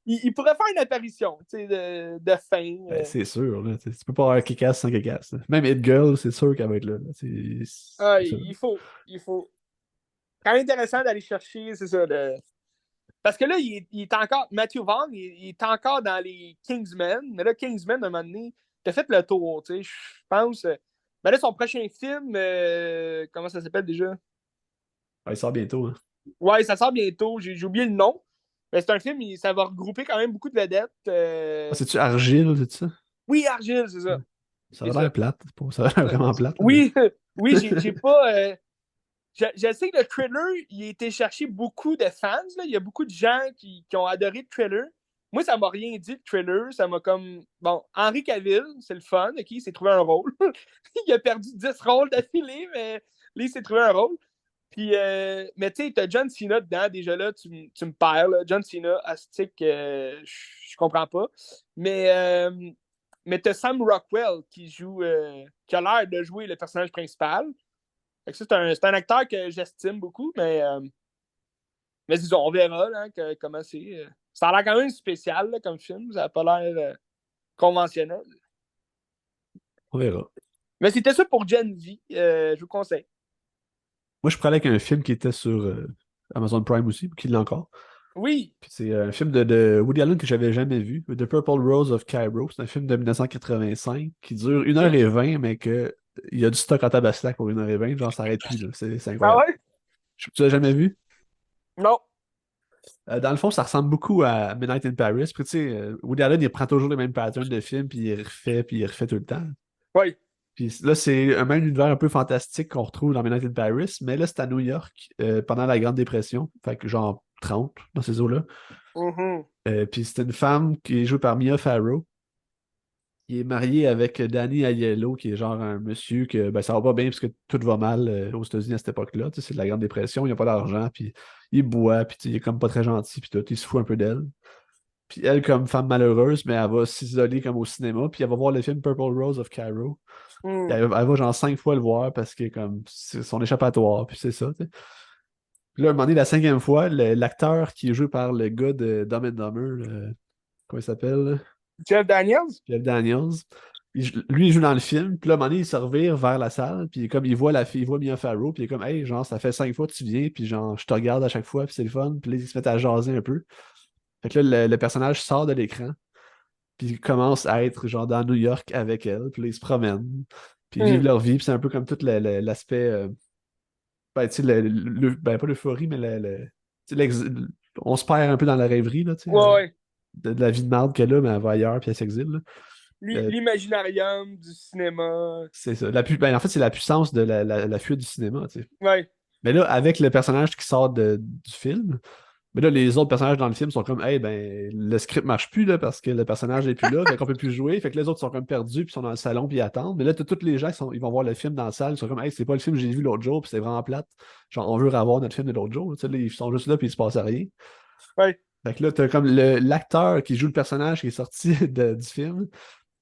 il pourrait faire une apparition, tu sais, de fin. Ben, c'est sûr, là. Tu peux pas avoir Kick-Ass sans Kick-Ass, là. Même Hit Girl, c'est sûr qu'elle va être là. Ah, C'est ça. il faut. Il faut. Quand même intéressant d'aller chercher, c'est ça. Parce que là, il est encore. Matthew Vaughn, il est encore dans les Kingsmen. Mais là, Kingsmen, à un moment donné, t'as fait le tour, tu sais, je pense. Mais là, son prochain film, comment ça s'appelle déjà? Ouais, il sort bientôt, hein. Ouais, ça sort bientôt. J'ai oublié le nom. Mais c'est un film, ça va regrouper quand même beaucoup de vedettes. Ah, c'est-tu Argile, c'est ça? Oui, Argyle, c'est ça. Ça C'est a ça. l'air plate. Ça a l'air vraiment plate, là, mais... Oui, oui, j'ai pas. Je sais que le trailer, il a été chercher beaucoup de fans. Là. Il y a beaucoup de gens qui ont adoré le trailer. Moi, ça m'a rien dit, le trailer. Ça m'a comme. Bon, Henry Cavill, c'est le fun. OK, il s'est trouvé un rôle. Il a perdu 10 rôles d'affilée, mais là, il s'est trouvé un rôle. Puis, mais tu sais, t'as John Cena dedans. Déjà là, tu me perds. Là. John Cena, Astic, je comprends pas. Mais t'as Sam Rockwell qui a l'air de jouer le personnage principal. Fait que ça, c'est un acteur que j'estime beaucoup, mais disons, on verra là, comment c'est. Ça a l'air quand même spécial là, comme film. Ça n'a pas l'air conventionnel. On verra. Mais c'était ça pour Gen V. Je vous conseille. Moi, je parlais avec un film qui était sur Amazon Prime aussi, qui l'a encore. Oui. Puis c'est un film de Woody Allen que j'avais jamais vu, The Purple Rose of Cairo. C'est un film de 1985 qui dure 1h20, mais que il y a du stock en tabaslac pour 1h20. Genre, ça arrête plus, là. C'est Ah incroyable. ouais? Tu l'as jamais vu? Non. Dans le fond, ça ressemble beaucoup à Midnight in Paris. Puis tu sais, Woody Allen, il prend toujours les mêmes patterns de films, puis il refait tout le temps. Oui. Puis là, c'est un même univers un peu fantastique qu'on retrouve dans Midnight in Paris, mais là, c'est à New York pendant la Grande Dépression, fait que genre 30 dans ces eaux-là. Mhm. Puis c'est une femme qui est jouée par Mia Farrow, qui est mariée avec Danny Aiello, qui est genre un monsieur que ben, ça va pas bien parce que tout va mal aux États-Unis à cette époque-là. Tu sais, c'est de la Grande Dépression, il n'a pas d'argent, puis il boit, puis tu sais, il est comme pas très gentil, puis tout, il se fout un peu d'elle. Puis elle, comme femme malheureuse, mais elle va s'isoler comme au cinéma, puis elle va voir le film Purple Rose of Cairo. Mhm. Elle va genre 5 fois le voir parce que comme c'est son échappatoire, puis c'est ça, tu sais. Puis là, à un moment donné, la 5e fois, l'acteur qui est joué par le gars de Dumb and Dumber, comment il s'appelle, là? Jeff Daniels? Jeff Daniels, lui, il joue dans le film, puis là, à un moment donné, il se revire vers la salle, puis comme il voit la fille, il voit Mia Farrow, puis il est comme, hey, genre, ça fait 5 fois que tu viens, puis genre, je te regarde à chaque fois, puis c'est le fun, puis là, ils se mettent à jaser un peu. Fait que là, le personnage sort de l'écran, puis ils commencent à être genre dans New York avec elle, puis là, ils se promènent, puis ils vivent Mhm. leur vie, puis c'est un peu comme tout l'aspect, ben, tu sais, ben, pas l'euphorie, mais tu sais, on se perd un peu dans la rêverie, là, tu sais, Ouais, ouais. de la vie de marde qu'elle a, mais elle va ailleurs, puis elle s'exile, là. Euh, L'imaginarium du cinéma. c'est ça. Ben, en fait, c'est la puissance de la fuite du cinéma, tu sais. Ouais. Mais là, avec le personnage qui sort du film, mais là, les autres personnages dans le film sont comme, hey, ben, le script marche plus, là, parce que le personnage n'est plus là, fait qu'on peut plus jouer. Fait que les autres sont comme perdus, puis sont dans le salon, puis ils attendent. Mais là, t'as tous les gens ils vont voir le film dans la salle, ils sont comme, hey, c'est pas le film que j'ai vu l'autre jour, puis c'est vraiment plate. Genre, on veut revoir notre film de l'autre jour. Tu sais, là, ils sont juste là, puis il se passe rien. Ouais. Fait que là, t'as comme l'acteur qui joue le personnage qui est sorti du film,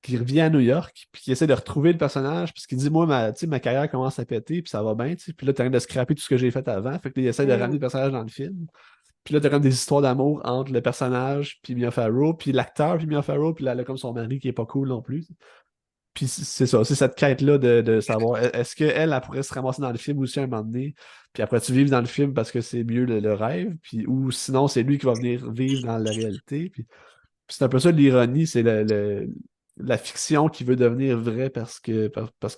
qui revient à New York, puis qui essaie de retrouver le personnage, puis qui dit, moi, ma carrière commence à péter, puis ça va bien, tu sais. Puis là, t'as rien de scraper tout ce que j'ai fait avant. Fait que là, il essaie de ramener le Mhm. personnage dans le film. Puis là, t'as comme des histoires d'amour entre le personnage puis Mia Farrow, puis l'acteur puis Mia Farrow, puis là, elle a comme son mari qui est pas cool non plus. Puis c'est ça, c'est cette quête-là de savoir est-ce qu'elle, elle pourrait se ramasser dans le film aussi un moment donné, puis après tu vives dans le film parce que c'est mieux le rêve, puis ou sinon c'est lui qui va venir vivre dans la réalité. Puis c'est un peu ça l'ironie, c'est la fiction qui veut devenir vraie parce que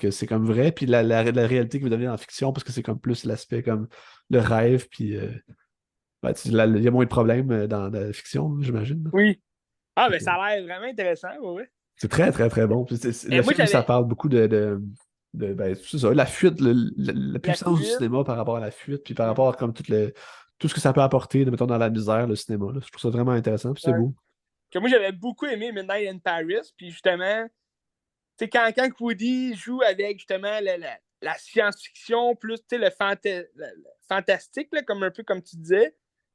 c'est comme vrai, puis la réalité qui veut devenir en fiction parce que c'est comme plus l'aspect comme le rêve, puis ben, il y a moins de problèmes dans la fiction, j'imagine. Oui. Ah, Fait ben que ça a l'air vraiment intéressant, ouais, ouais. c'est très, très, très bon. Puis Et le moi, film, ça j'avais parle beaucoup ben, c'est ça, la fuite, la la puissance du fuite. cinéma par rapport à la fuite, puis par rapport à comme tout ce que ça peut apporter, mettons, dans la misère, le cinéma. Là. Je trouve ça vraiment intéressant, puis c'est Ouais. beau. Que moi, j'avais beaucoup aimé Midnight in Paris, puis justement, tu sais, quand Woody joue avec justement la science-fiction plus le fantastique, là, comme un peu comme tu disais,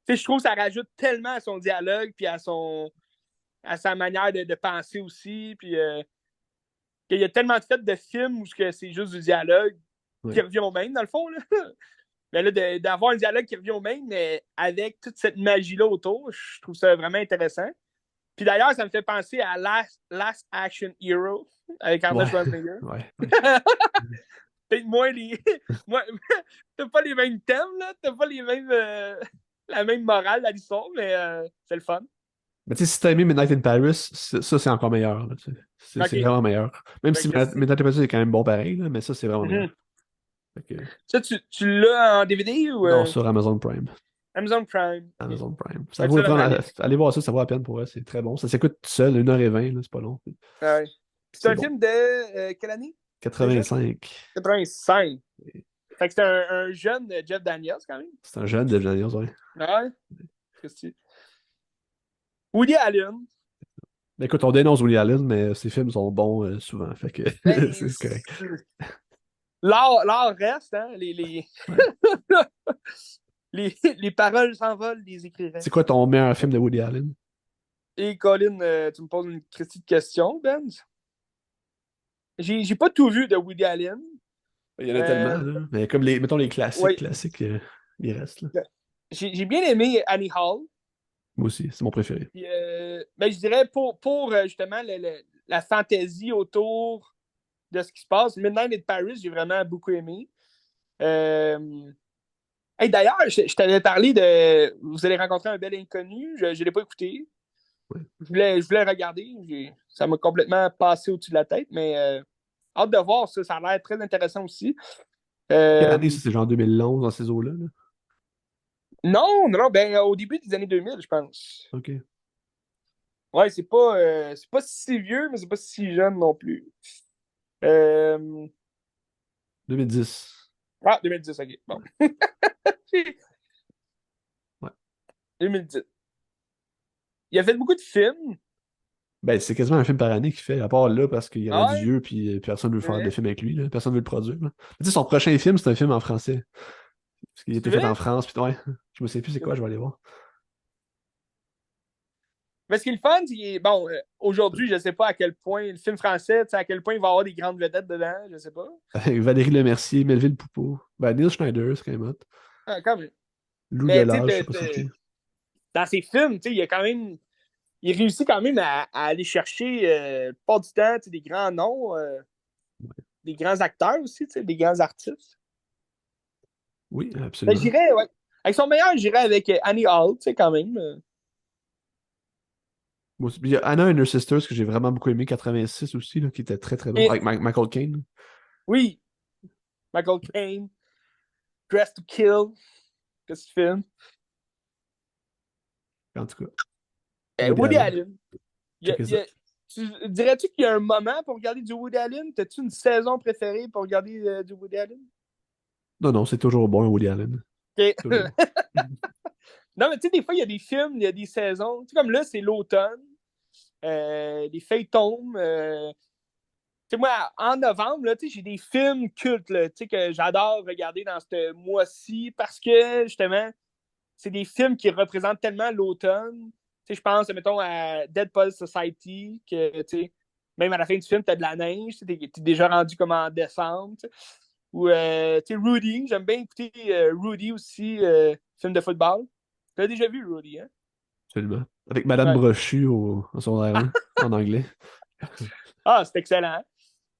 tu sais, je trouve que ça rajoute tellement à son dialogue puis à sa manière de penser aussi. Puis qu'il y a tellement de fait de films où c'est juste du dialogue qui Ouais. revient au même, dans le fond. Là. Mais là, d'avoir un dialogue qui revient au même, mais avec toute cette magie-là autour, je trouve ça vraiment intéressant. Puis d'ailleurs, ça me fait penser à Last Action Hero avec Arnold Ouais. Schwarzenegger. Ouais. Ouais. Peut-être moins les. Moi, t'as pas les mêmes thèmes, là. T'as pas les mêmes. La même morale à l'histoire, mais c'est le fun. Mais tu sais, si t'as aimé Midnight in Paris, ça, c'est encore meilleur. Là, tu sais. C'est OK. vraiment meilleur. Même Fait si que Midnight in Paris est quand même bon pareil, là, mais ça, c'est vraiment Mhm. meilleur. Fait que, Ça, tu l'as en DVD ou non, sur Amazon Prime. Amazon Prime? OK. Amazon Prime. Ça Mettre vaut ça le dans ma prendre. liste. Allez voir ça, ça vaut la peine pour eux. C'est très bon. Ça s'écoute tout seul, 1h20, là, c'est pas long. Ouais. C'est C'est un bon. film de quelle année déjà? 85. 85. Fait que c'est un jeune Jeff Daniels quand même. C'est un jeune de Daniels, ouais. Ouais. Qu'est-ce que c'est? Woody Allen. Mais écoute, on dénonce Woody Allen, mais ses films sont bons souvent. Fait que Ben, c'est correct. l'art reste, hein? Ouais. Les paroles s'envolent, les écrits C'est restent. quoi ton meilleur film de Woody Allen? Et Colin, tu me poses une critique de question, Ben. J'ai pas tout vu de Woody Allen. Il y en a tellement, Euh, là. Mais comme mettons les ouais. classiques, ils restent, là. J'ai bien aimé Annie Hall. Moi aussi, c'est mon préféré. Puis, ben, je dirais pour justement la fantaisie autour de ce qui se passe. Midnight in Paris, j'ai vraiment beaucoup aimé. Hey, d'ailleurs, je t'avais parlé de. Vous allez rencontrer un bel inconnu. Je ne l'ai pas écouté. Ouais. Je voulais regarder. Ça m'a complètement passé au-dessus de la tête, mais hâte de voir ça. Ça a l'air très intéressant aussi. Quelle année, Euh, ça, c'est genre 2011 dans ces eaux-là, là? non, non, ben, au début des années 2000, je pense. OK. Ouais, c'est pas si vieux, mais c'est pas si jeune non plus. Euh, 2010. 2010, ok. Bon. 2010. Il a fait beaucoup de films. Ben, c'est quasiment un film par année qu'il fait, à part là, parce qu'il est Ah rendu ouais? vieux, puis personne ne veut faire de Ouais. film avec lui, là. Personne ne veut le produire, là. Tu sais, son prochain film, c'est un film en français. Parce qu'il a C'est été fait vrai? en France, puis ouais. Je me sais plus c'est quoi, je vais aller voir. Mais ce qui est le fun, c'est bon, aujourd'hui, je sais pas à quel point le film français, tu sais, à quel point il va y avoir des grandes vedettes dedans, je sais pas. Avec Valérie Lemercier, Melville Poupeau. Ben, Neil Schneider, c'est quand même hot. Ah, quand même. Lou Mais tu sais, Delage, je sais pas c'est qui. dans ses films, tu sais, il y a quand même. Il réussit quand même à aller chercher, pas du temps, tu sais, des grands noms, des grands acteurs aussi, tu sais, des grands artistes. Oui, Ben, absolument. j'irais, ouais. Avec son meilleur, j'irais avec Annie Hall, tu sais, quand même. Moi aussi. Puis il y a Anna and Her Sisters que j'ai vraiment beaucoup aimé, 86 aussi, là, qui était très très bon. Et, Avec Michael Caine. oui, Michael Caine, Dress to Kill, qu'est-ce que tu fais? En tout cas, Woody Woody Allen. Allen. Checker ça. Dirais-tu qu'il y a un moment pour regarder du Woody Allen? T'as-tu une saison préférée pour regarder du Woody Allen? Non, non, c'est toujours bon, Woody Allen. OK. Toujours. Non, mais tu sais, des fois, il y a des films, il y a des saisons. Tu sais, comme là, c'est l'automne. Les feuilles tombent. Tu sais, moi, en novembre, là, tu sais, j'ai des films cultes là, tu sais, que j'adore regarder dans ce mois-ci parce que, justement, c'est des films qui représentent tellement l'automne. Tu sais, je pense, mettons, à Dead Poets Society, que, tu sais, même à la fin du film, t'as de la neige, tu es déjà rendu comme en décembre. Tu sais. Ou, tu sais, Rudy, j'aime bien écouter Rudy aussi, film de football. Tu l'as déjà vu, Rudy, hein? Absolument. Avec Madame Ouais. Brochu au secondaire 1, en anglais. Ah, c'est excellent.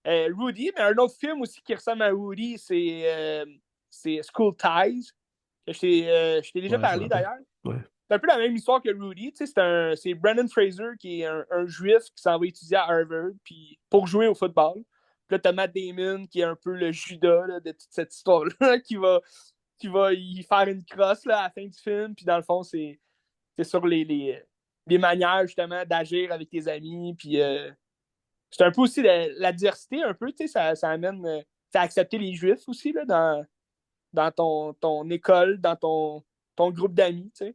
Rudy, mais un autre film aussi qui ressemble à Rudy, c'est School Ties, que je t'ai déjà Ouais, je me parlé rappelle. d'ailleurs. Ouais. C'est un peu la même histoire que Rudy. C'est Brendan Fraser qui est un juif qui s'en va étudier à Harvard puis pour jouer au football. Puis là, t'as Matt Damon qui est un peu le Judas là, de toute cette histoire-là qui va y faire une crosse là, à la fin du film. Puis dans le fond, c'est sur les manières justement d'agir avec tes amis. Puis c'est un peu aussi la diversité, un peu. Ça amène à accepter les juifs aussi là, dans ton école, dans ton groupe d'amis. T'sais.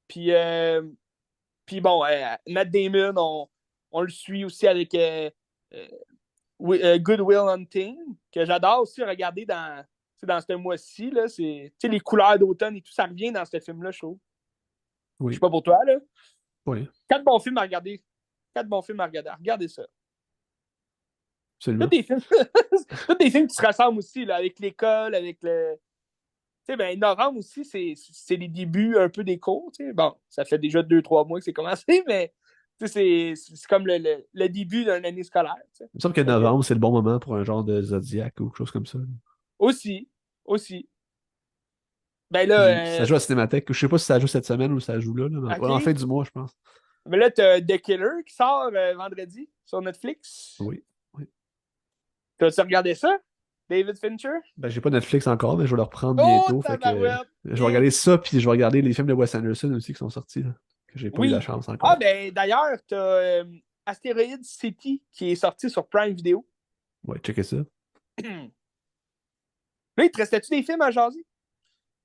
Puis, bon, Matt Damon, on le suit aussi avec euh, Good Will Hunting, que j'adore aussi regarder dans ce mois-ci. Là, les couleurs d'automne et tout, ça revient dans ce film-là, je trouve. Je sais Oui. pas pour toi, là. Oui. 4 bons films à regarder. Regardez ça. Tous Absolument. des films, tous des films qui se ressemblent aussi, là, avec l'école, avec le. Tu sais, ben, novembre aussi, c'est les débuts un peu des cours. Tu sais. Bon, ça fait déjà 2-3 mois que c'est commencé, mais c'est comme le début d'une année scolaire. Tu sais. Il me semble que Fait que, novembre, c'est le bon moment pour un genre de Zodiac ou quelque chose comme ça. aussi, aussi. Ben là, Ça joue à Cinémathèque. Je sais pas si ça joue cette semaine ou ça joue là, mais OK. en fin du mois, je pense. Mais là, t'as The Killer qui sort vendredi sur Netflix. Oui. Oui. T'as-tu regardé ça? David Fincher? Ben, j'ai pas Netflix encore, mais je vais le reprendre Oh, bientôt. Fait que tabarouette! je vais regarder ça, puis je vais regarder les films de Wes Anderson aussi qui sont sortis, là, que j'ai pas eu la Oui. chance Ah, encore. ben d'ailleurs, t'as Asteroid City qui est sorti sur Prime Video. Ouais, checker ça. Là, il te restait-tu des films à jaser?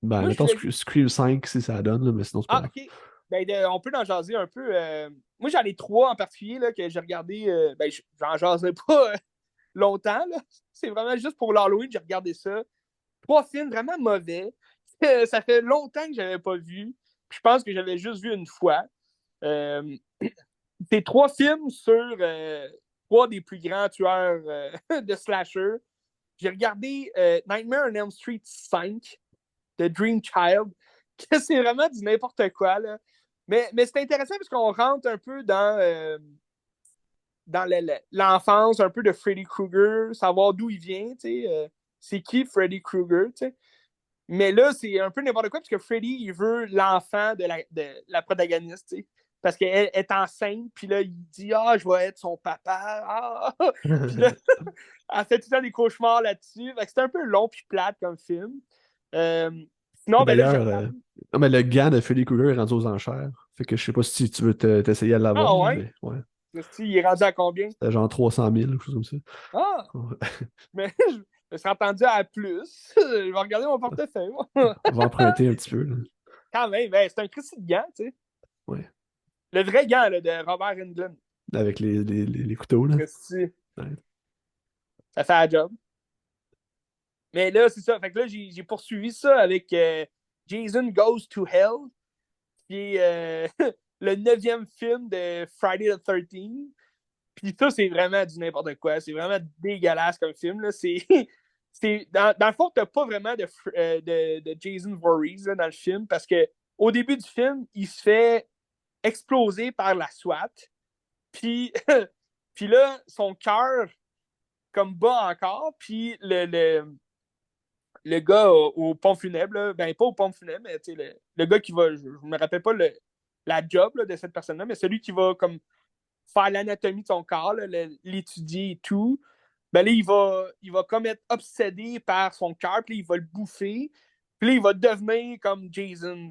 Ben, Moi, je mettons voulais. Scream 5 si ça donne, là, mais sinon, c'est pas Ah, grave. OK. Ben, on peut en jaser un peu. Moi, j'en ai 3 en particulier là, que j'ai regardé. Ben, j'en jaserai pas longtemps. Là. C'est vraiment juste pour l'Halloween, j'ai regardé ça. 3 films vraiment mauvais. Ça fait longtemps que j'avais pas vu. Je pense que j'avais juste vu une fois. Euh, C'est 3 films sur 3 des plus grands tueurs de slasher. J'ai regardé Nightmare on Elm Street 5 de Dream Child, que c'est vraiment du n'importe quoi. Là. Mais c'est intéressant parce qu'on rentre un peu dans l'enfance, un peu de Freddy Krueger, savoir d'où il vient, c'est qui Freddy Krueger, tu sais. Mais là, c'est un peu n'importe quoi parce que Freddy, il veut l'enfant de la protagoniste, tu sais. Parce qu'elle est enceinte, puis là, il dit Ah, je vais être son papa. Ah! Puis là, elle fait tout le temps des cauchemars là-dessus. Fait que c'est un peu long puis plate comme film. Euh, Sinon, ben là, j'ai D'ailleurs, regardé. non, mais le gars de Freddy Krueger est rendu aux enchères. Fait que je sais pas si tu veux t'essayer à l'avoir, Ah là, ouais? mais ouais. Il est rendu à combien? C'était genre 300 000 ou quelque chose comme ça. Ah! Ouais. Mais je me suis entendu à plus. Je vais regarder mon portefeuille, moi. On va emprunter un petit peu, là. Quand même, ben, c'est un Christy de gant, tu sais. Ouais. Le vrai gant là, de Robert Englund. Avec les couteaux, là. Christy, Ouais. ça fait la job. Mais là, c'est ça. Fait que là, j'ai poursuivi ça avec Jason Goes to Hell, qui est le 9e film de Friday the 13th. Puis ça, c'est vraiment du n'importe quoi. C'est vraiment dégueulasse comme film. Là. Dans le fond, t'as pas vraiment de Jason Voorhees là, dans le film parce que au début du film, il se fait exploser par la SWAT. Puis, puis là, son cœur comme bat encore. Puis le gars au pont funèbre, là, ben pas au pont funèbre, mais le gars qui va, je me rappelle pas la job là, de cette personne-là, mais celui qui va comme faire l'anatomie de son corps, là, l'étudier et tout, ben là, il va comme être obsédé par son cœur, puis il va le bouffer, puis là, il va devenir comme Jason.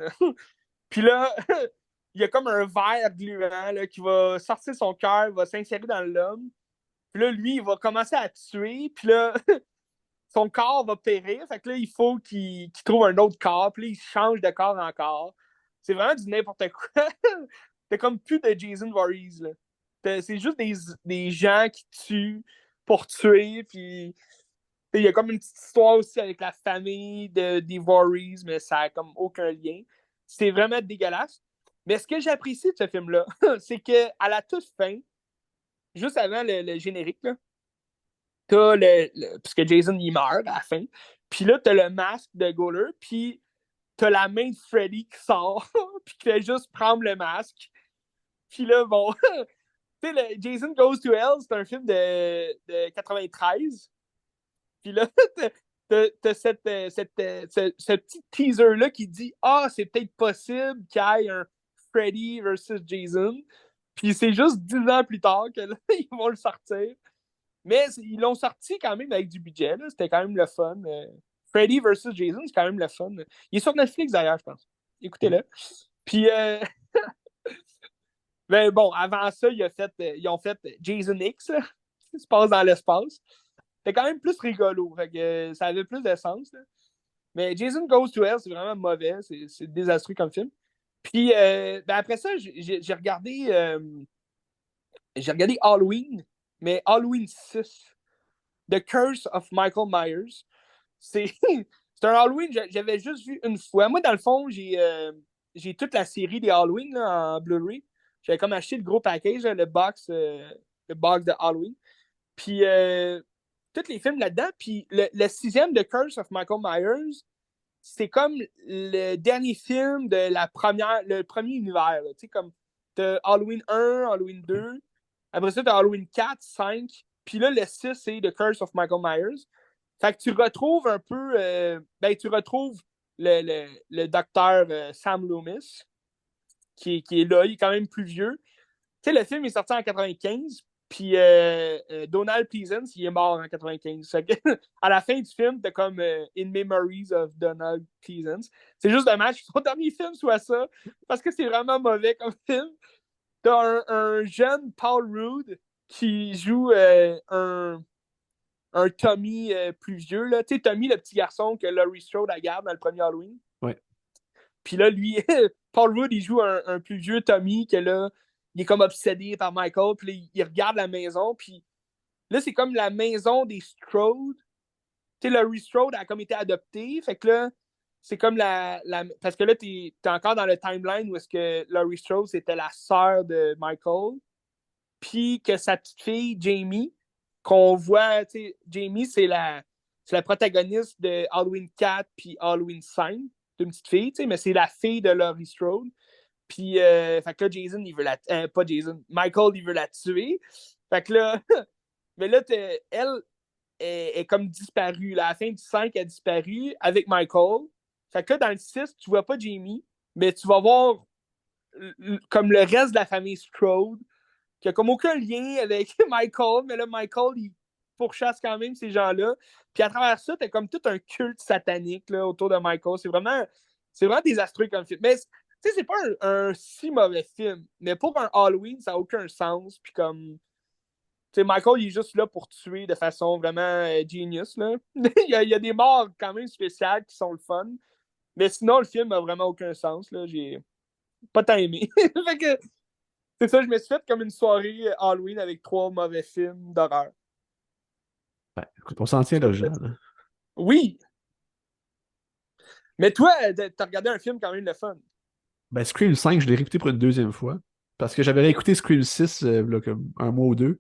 Puis là, il y a comme un verre gluant là, qui va sortir son cœur, va s'insérer dans l'homme. Puis là, lui, il va commencer à tuer, puis là, son corps va périr. Fait que là, il faut qu'il trouve un autre corps. Puis là, il change de corps encore. C'est vraiment du n'importe quoi. T'as comme plus de Jason Voorhees. Là. C'est juste des gens qui tuent pour tuer. Puis il y a comme une petite histoire aussi avec la famille des Voorhees, mais ça n'a comme aucun lien. C'est vraiment dégueulasse. Mais ce que j'apprécie de ce film-là, c'est qu'à la toute fin, juste avant le générique, là, t'as parce que Jason, il meurt à la fin. Puis là, t'as le masque de Goaler, puis t'as la main de Freddy qui sort, puis qui fait juste prendre le masque. Puis là, bon, Tu sais, Jason Goes to Hell, c'est un film de 93. Puis là, t'as ce petit teaser-là qui dit ah, c'est peut-être possible qu'il y ait un Freddy versus Jason. Puis c'est juste 10 ans plus tard que là, ils vont le sortir. Mais ils l'ont sorti quand même avec du budget. Là. C'était quand même le fun. Freddy versus Jason, c'est quand même le fun. Il est sur Netflix d'ailleurs, je pense. Écoutez-le. Puis, ben bon, avant ça, ils ont fait Jason X, qui se passe dans l'espace. C'était quand même plus rigolo. Fait que, ça avait plus de sens. Là. Mais Jason Goes to Hell, c'est vraiment mauvais. C'est désastreux comme film. Puis, ben après ça, j'ai regardé Halloween, mais Halloween 6. The Curse of Michael Myers. C'est c'est un Halloween que j'avais juste vu une fois. Moi, dans le fond, j'ai toute la série des Halloween là, en Blu-ray. J'avais comme acheté le gros package, là, le box de Halloween. Puis, tous les films là-dedans. Puis, le sixième de Curse of Michael Myers, c'est comme le dernier film de le premier univers. Tu sais, comme t'as Halloween 1, Halloween 2. Après ça, t'as Halloween 4, 5. Puis là, le 6, c'est The Curse of Michael Myers. Fait que tu retrouves un peu. Tu retrouves le docteur Sam Loomis, qui est là. Il est quand même plus vieux. Tu sais, le film est sorti en 95. Puis Donald Pleasence, il est mort en 95. Fait que, à la fin du film, t'as comme In Memories of Donald Pleasence. C'est juste dommage que son dernier film soit ça, parce que c'est vraiment mauvais comme film. T'as un jeune Paul Rudd qui joue un Tommy plus vieux. Là. Tu sais, Tommy, le petit garçon que Laurie Strode a garde dans le premier Halloween. Ouais. Puis là, lui, Paul Rudd, il joue un plus vieux Tommy que là, il est comme obsédé par Michael. Puis là, il regarde la maison. Puis là, c'est comme la maison des Strode. Tu sais, Laurie Strode a comme été adoptée. Fait que là, c'est comme parce que là, t'es encore dans le timeline où est-ce que Laurie Strode, c'était la sœur de Michael. Puis que sa petite fille, Jamie, qu'on voit, tu sais, Jamie, c'est la protagoniste de Halloween 4 puis Halloween 5. C'est une petite fille, tu sais, mais c'est la fille de Laurie Strode. Puis, fait que là, Jason, il veut pas Jason, Michael, il veut la tuer. Fait que là, mais là, elle est comme disparue. Là, à la fin du 5, elle a disparu avec Michael. Fait que là, dans le 6, tu vois pas Jamie, mais tu vas voir comme le reste de la famille Strode qui a comme aucun lien avec Michael, mais là, Michael, il pourchasse quand même ces gens-là. Puis à travers ça, t'as comme tout un culte satanique là, autour de Michael. C'est vraiment désastreux comme film. Mais tu sais, c'est pas un si mauvais film. Mais pour un Halloween, ça n'a aucun sens. Puis comme. Tu sais, Michael, il est juste là pour tuer de façon vraiment genius. Là. il y a des morts quand même spéciales qui sont le fun. Mais sinon, le film a vraiment aucun sens. Là. J'ai pas tant aimé. Fait que c'est ça, je me suis fait comme une soirée Halloween avec 3 mauvais films d'horreur. Ben, écoute, on s'en tient là. Oui, mais toi, t'as regardé un film quand même le fun. Ben, Scream 5, je l'ai réécouté pour une deuxième fois. Parce que j'avais réécouté Scream 6 là, comme un mois ou deux.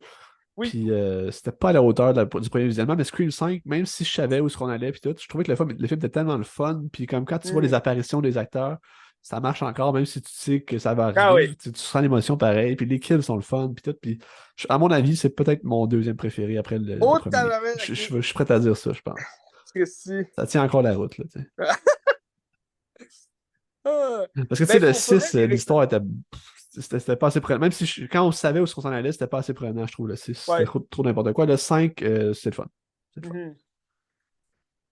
Oui. Puis c'était pas à la hauteur du premier visionnement. Mais Scream 5, même si je savais où est-ce qu'on allait, puis tout, je trouvais que le film était tellement le fun. Puis comme quand tu vois les apparitions des acteurs, ça marche encore, même si tu sais que ça va Ah oui. arriver. Tu sens l'émotion pareil. Puis les kills sont le fun. Puis tout. Puis à mon avis, c'est peut-être mon deuxième préféré après le Oh, premier. tabarnak, Je suis prêt à dire ça, je pense. que si. Ça tient encore la route, là, tu sais. Ah. Parce que, tu sais, Ben, le faudrait 6, que j'y l'histoire réécoute. était. C'était pas assez prenant. Même si quand on savait où est-ce qu'on s'en allait, c'était pas assez prenant, je trouve. Le 6, c'était Ouais. trop n'importe quoi. Le 5, c'est le fun. C'est le fun. Mhm.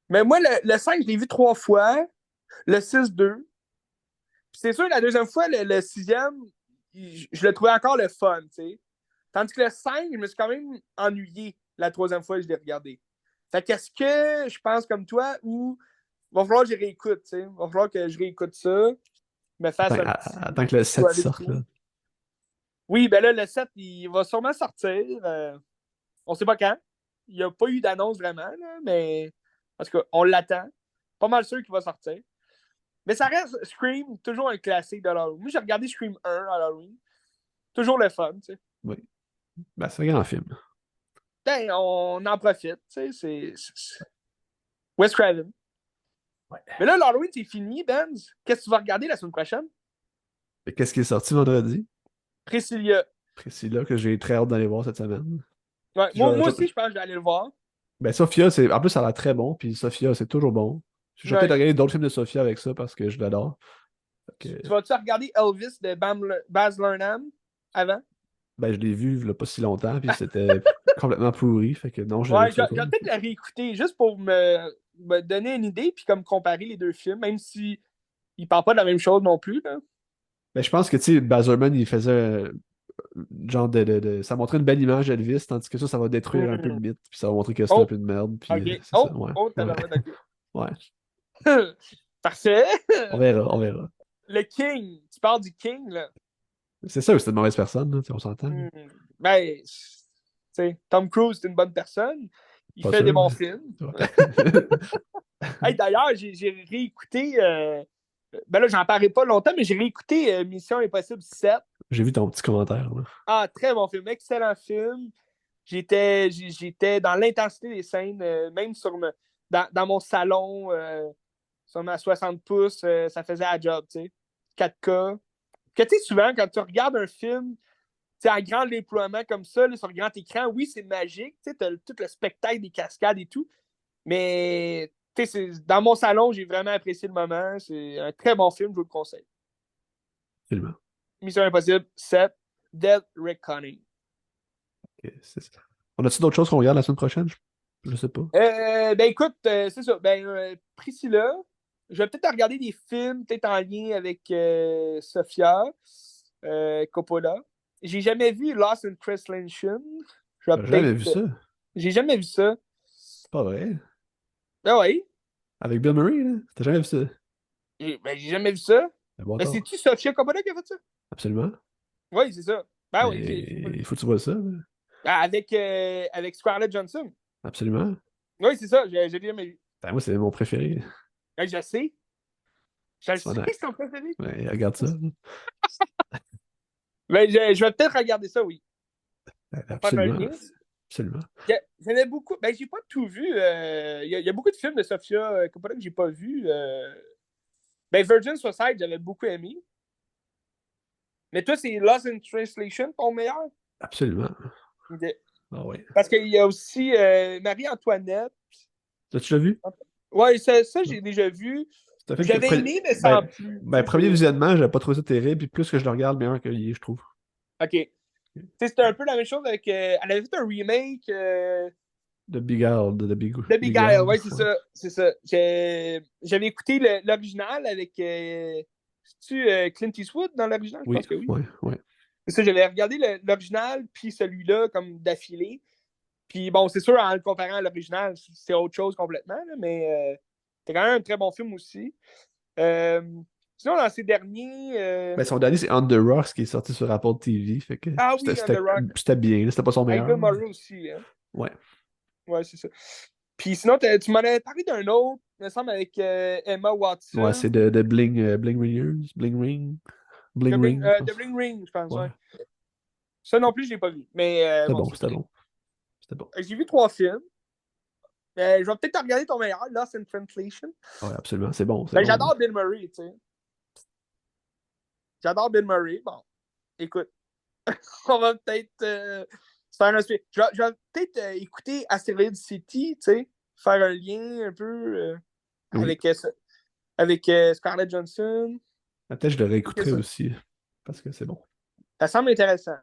Mais moi, le 5, je l'ai vu 3 fois. Le 6, 2. Puis c'est sûr, la deuxième fois, le sixième, je le trouvais encore le fun, tu sais. Tandis que le 5, je me suis quand même ennuyé la troisième fois que je l'ai regardé. Fait qu'est-ce que je pense comme toi ou il va falloir que je réécoute, tu sais. Il va falloir que je réécoute ça, me fasse un Attends petit que le 7 toilette sorte, là. tout. Oui, ben là, le 7, il va sûrement sortir. On sait pas quand. Il n'y a pas eu d'annonce vraiment, là, mais en tout cas, on l'attend. Pas mal sûr qu'il va sortir. Mais ça reste Scream, toujours un classique de l'Halloween. Moi, j'ai regardé Scream 1 à Halloween. Toujours le fun, tu sais. Oui. Ben, c'est un grand film. Ben, on en profite, tu sais. Wes Craven. Ouais. Mais là, l'Halloween, c'est fini, Benz. Qu'est-ce que tu vas regarder la semaine prochaine? Et qu'est-ce qui est sorti vendredi? Priscilla. Priscilla, que j'ai très hâte d'aller voir cette semaine. Ouais, Je moi vais- aussi, je pense que je vais aller le voir. Ben, Sophia, en plus, ça a l'air très bon, puis Sophia, c'est toujours bon. Je vais peut-être Ouais. regarder d'autres films de Sophia avec ça parce que je l'adore. Fait que, Tu vas-tu regarder Elvis de Baz Luhrmann avant? ben, je l'ai vu il y a pas si longtemps, puis c'était complètement pourri. Fait que non, je Ouais, je l'écouterai pas. je vais peut-être le réécouter juste pour me donner une idée puis comme comparer les deux films, même si ils parlent pas de la même chose non plus, là. Ben, je pense que, tu sais, Baz Luhrmann, il faisait genre ça montrait une belle image d'Elvis, tandis que ça va détruire un peu le Hmm. mythe, puis ça va montrer que c'est un Oh, peu de merde, puis ok. c'est ça, Oh, ouais. oh, Ouais. tabarouette, ok. Ouais. Parfait. On verra, on verra. Le King, tu parles du King, là. C'est sûr que c'est une mauvaise personne, là, tu sais, on s'entend. Hmm. Ben, tu sais, Tom Cruise, c'est une bonne personne. Il Pas fait des sûr. bons films. Ouais. Hey, d'ailleurs, j'ai réécouté. Ben là, j'en parlais pas longtemps, mais j'ai réécouté Mission Impossible 7. J'ai vu ton petit commentaire, là. Ah, très bon film, excellent film. J'étais dans l'intensité des scènes, même dans mon salon, sur ma 60 pouces, ça faisait la job, tu sais. 4K. Que tu sais, souvent, quand tu regardes un film, tu sais, à grand déploiement comme ça, là, sur grand écran, oui, c'est magique, tu sais, t'as tout le spectacle des cascades et tout, mais tu sais, dans mon salon, j'ai vraiment apprécié le moment. C'est un très bon film, je vous le conseille. Absolument. Mission Impossible 7, Dead Reckoning. Ok, on a-tu d'autres choses qu'on regarde la semaine prochaine? Je sais pas. Ben écoute, c'est ça. Ben, Priscilla, je vais peut-être regarder des films, peut-être en lien avec Sofia Coppola. J'ai jamais vu Lost in Translation. Je vais J'ai jamais peut-être. vu ça. J'ai jamais vu ça. C'est pas vrai. Ben oui, Avec Bill Murray, là. T'as jamais vu ça? j'ai jamais vu ça. C'est bon Ben tort. c'est-tu Sofia Coppola qui a fait ça? Absolument. Oui, c'est ça. Ben oui, j'ai pas Mais vu. il faut que tu vois ça, là. Ah, avec Scarlett Johansson. Absolument. Oui, c'est ça, j'ai jamais vu. Ben, moi, c'est mon préféré. Ben, je sais. Je le C'est sais, mon c'est ton préféré. Ouais, regarde ça. Ben, je vais peut-être regarder ça, oui. Pour faire un Absolument. lien. Absolument. J'avais beaucoup. Ben, j'ai pas tout vu. Il y a beaucoup de films de Sofia Coppola que j'ai pas vu. Ben, Virgin Suicide, j'avais beaucoup aimé. Mais toi, c'est Lost in Translation, ton meilleur? Absolument. Ok. Ah ouais. Parce qu'il y a aussi Marie-Antoinette. L'as-tu déjà vu? Ouais, ça Non. j'ai déjà vu. C'est un film que. J'avais aimé, mais sans Ben, plus. Tu ben, sais, premier visionnement, j'avais pas trouvé ça terrible, puis plus que je le regarde, meilleur qu'il est, je trouve. OK. Tu sais, c'était un peu la même chose avec. Elle avait fait un remake. De Bigard, de De Beguile, Bigard. ouais, c'est Ouais. ça. C'est ça. J'avais écouté l'original avec. C'est-tu Clint Eastwood dans l'original? Je Oui, pense que oui. ouais, ouais. C'est ça, j'avais regardé l'original, puis celui-là, comme d'affilée. Puis bon, c'est sûr, en le comparant à l'original, c'est autre chose complètement, là, mais c'est quand même un très bon film aussi. Euh, Sinon, dans ces derniers. Ben, son dernier, c'est On the Rocks qui est sorti sur Apple TV. Fait que Ah oui, On the Rock. c'était bien, là. C'était pas son Avec meilleur. Bill Murray aussi. Hein. Ouais. Ouais, c'est ça. Puis sinon, tu m'en avais parlé d'un autre, il me semble, avec Emma Ouais, Watson. c'est de Bling, Bling Ringers. Bling Ring. Bling Ring, je The pense. Bling Ring, je pense, Ouais. ouais. Ça non plus, je l'ai pas vu. Mais C'était bon, bon, c'est c'était ça. bon. C'était bon. J'ai vu 3 films. Je vais peut-être regarder ton meilleur, Lost in Translation. Ouais, absolument. C'est bon, c'est Ben, bon. j'adore Bill Murray, tu sais. J'adore Bill Murray. Bon, écoute, on va peut-être se faire un suivi. Je vais peut-être écouter Asteroid City, tu sais, faire un lien un peu Oui. avec, Scarlett Johansson. Peut-être que je le réécouterai Ça, aussi. Parce que c'est bon. ça semble intéressant.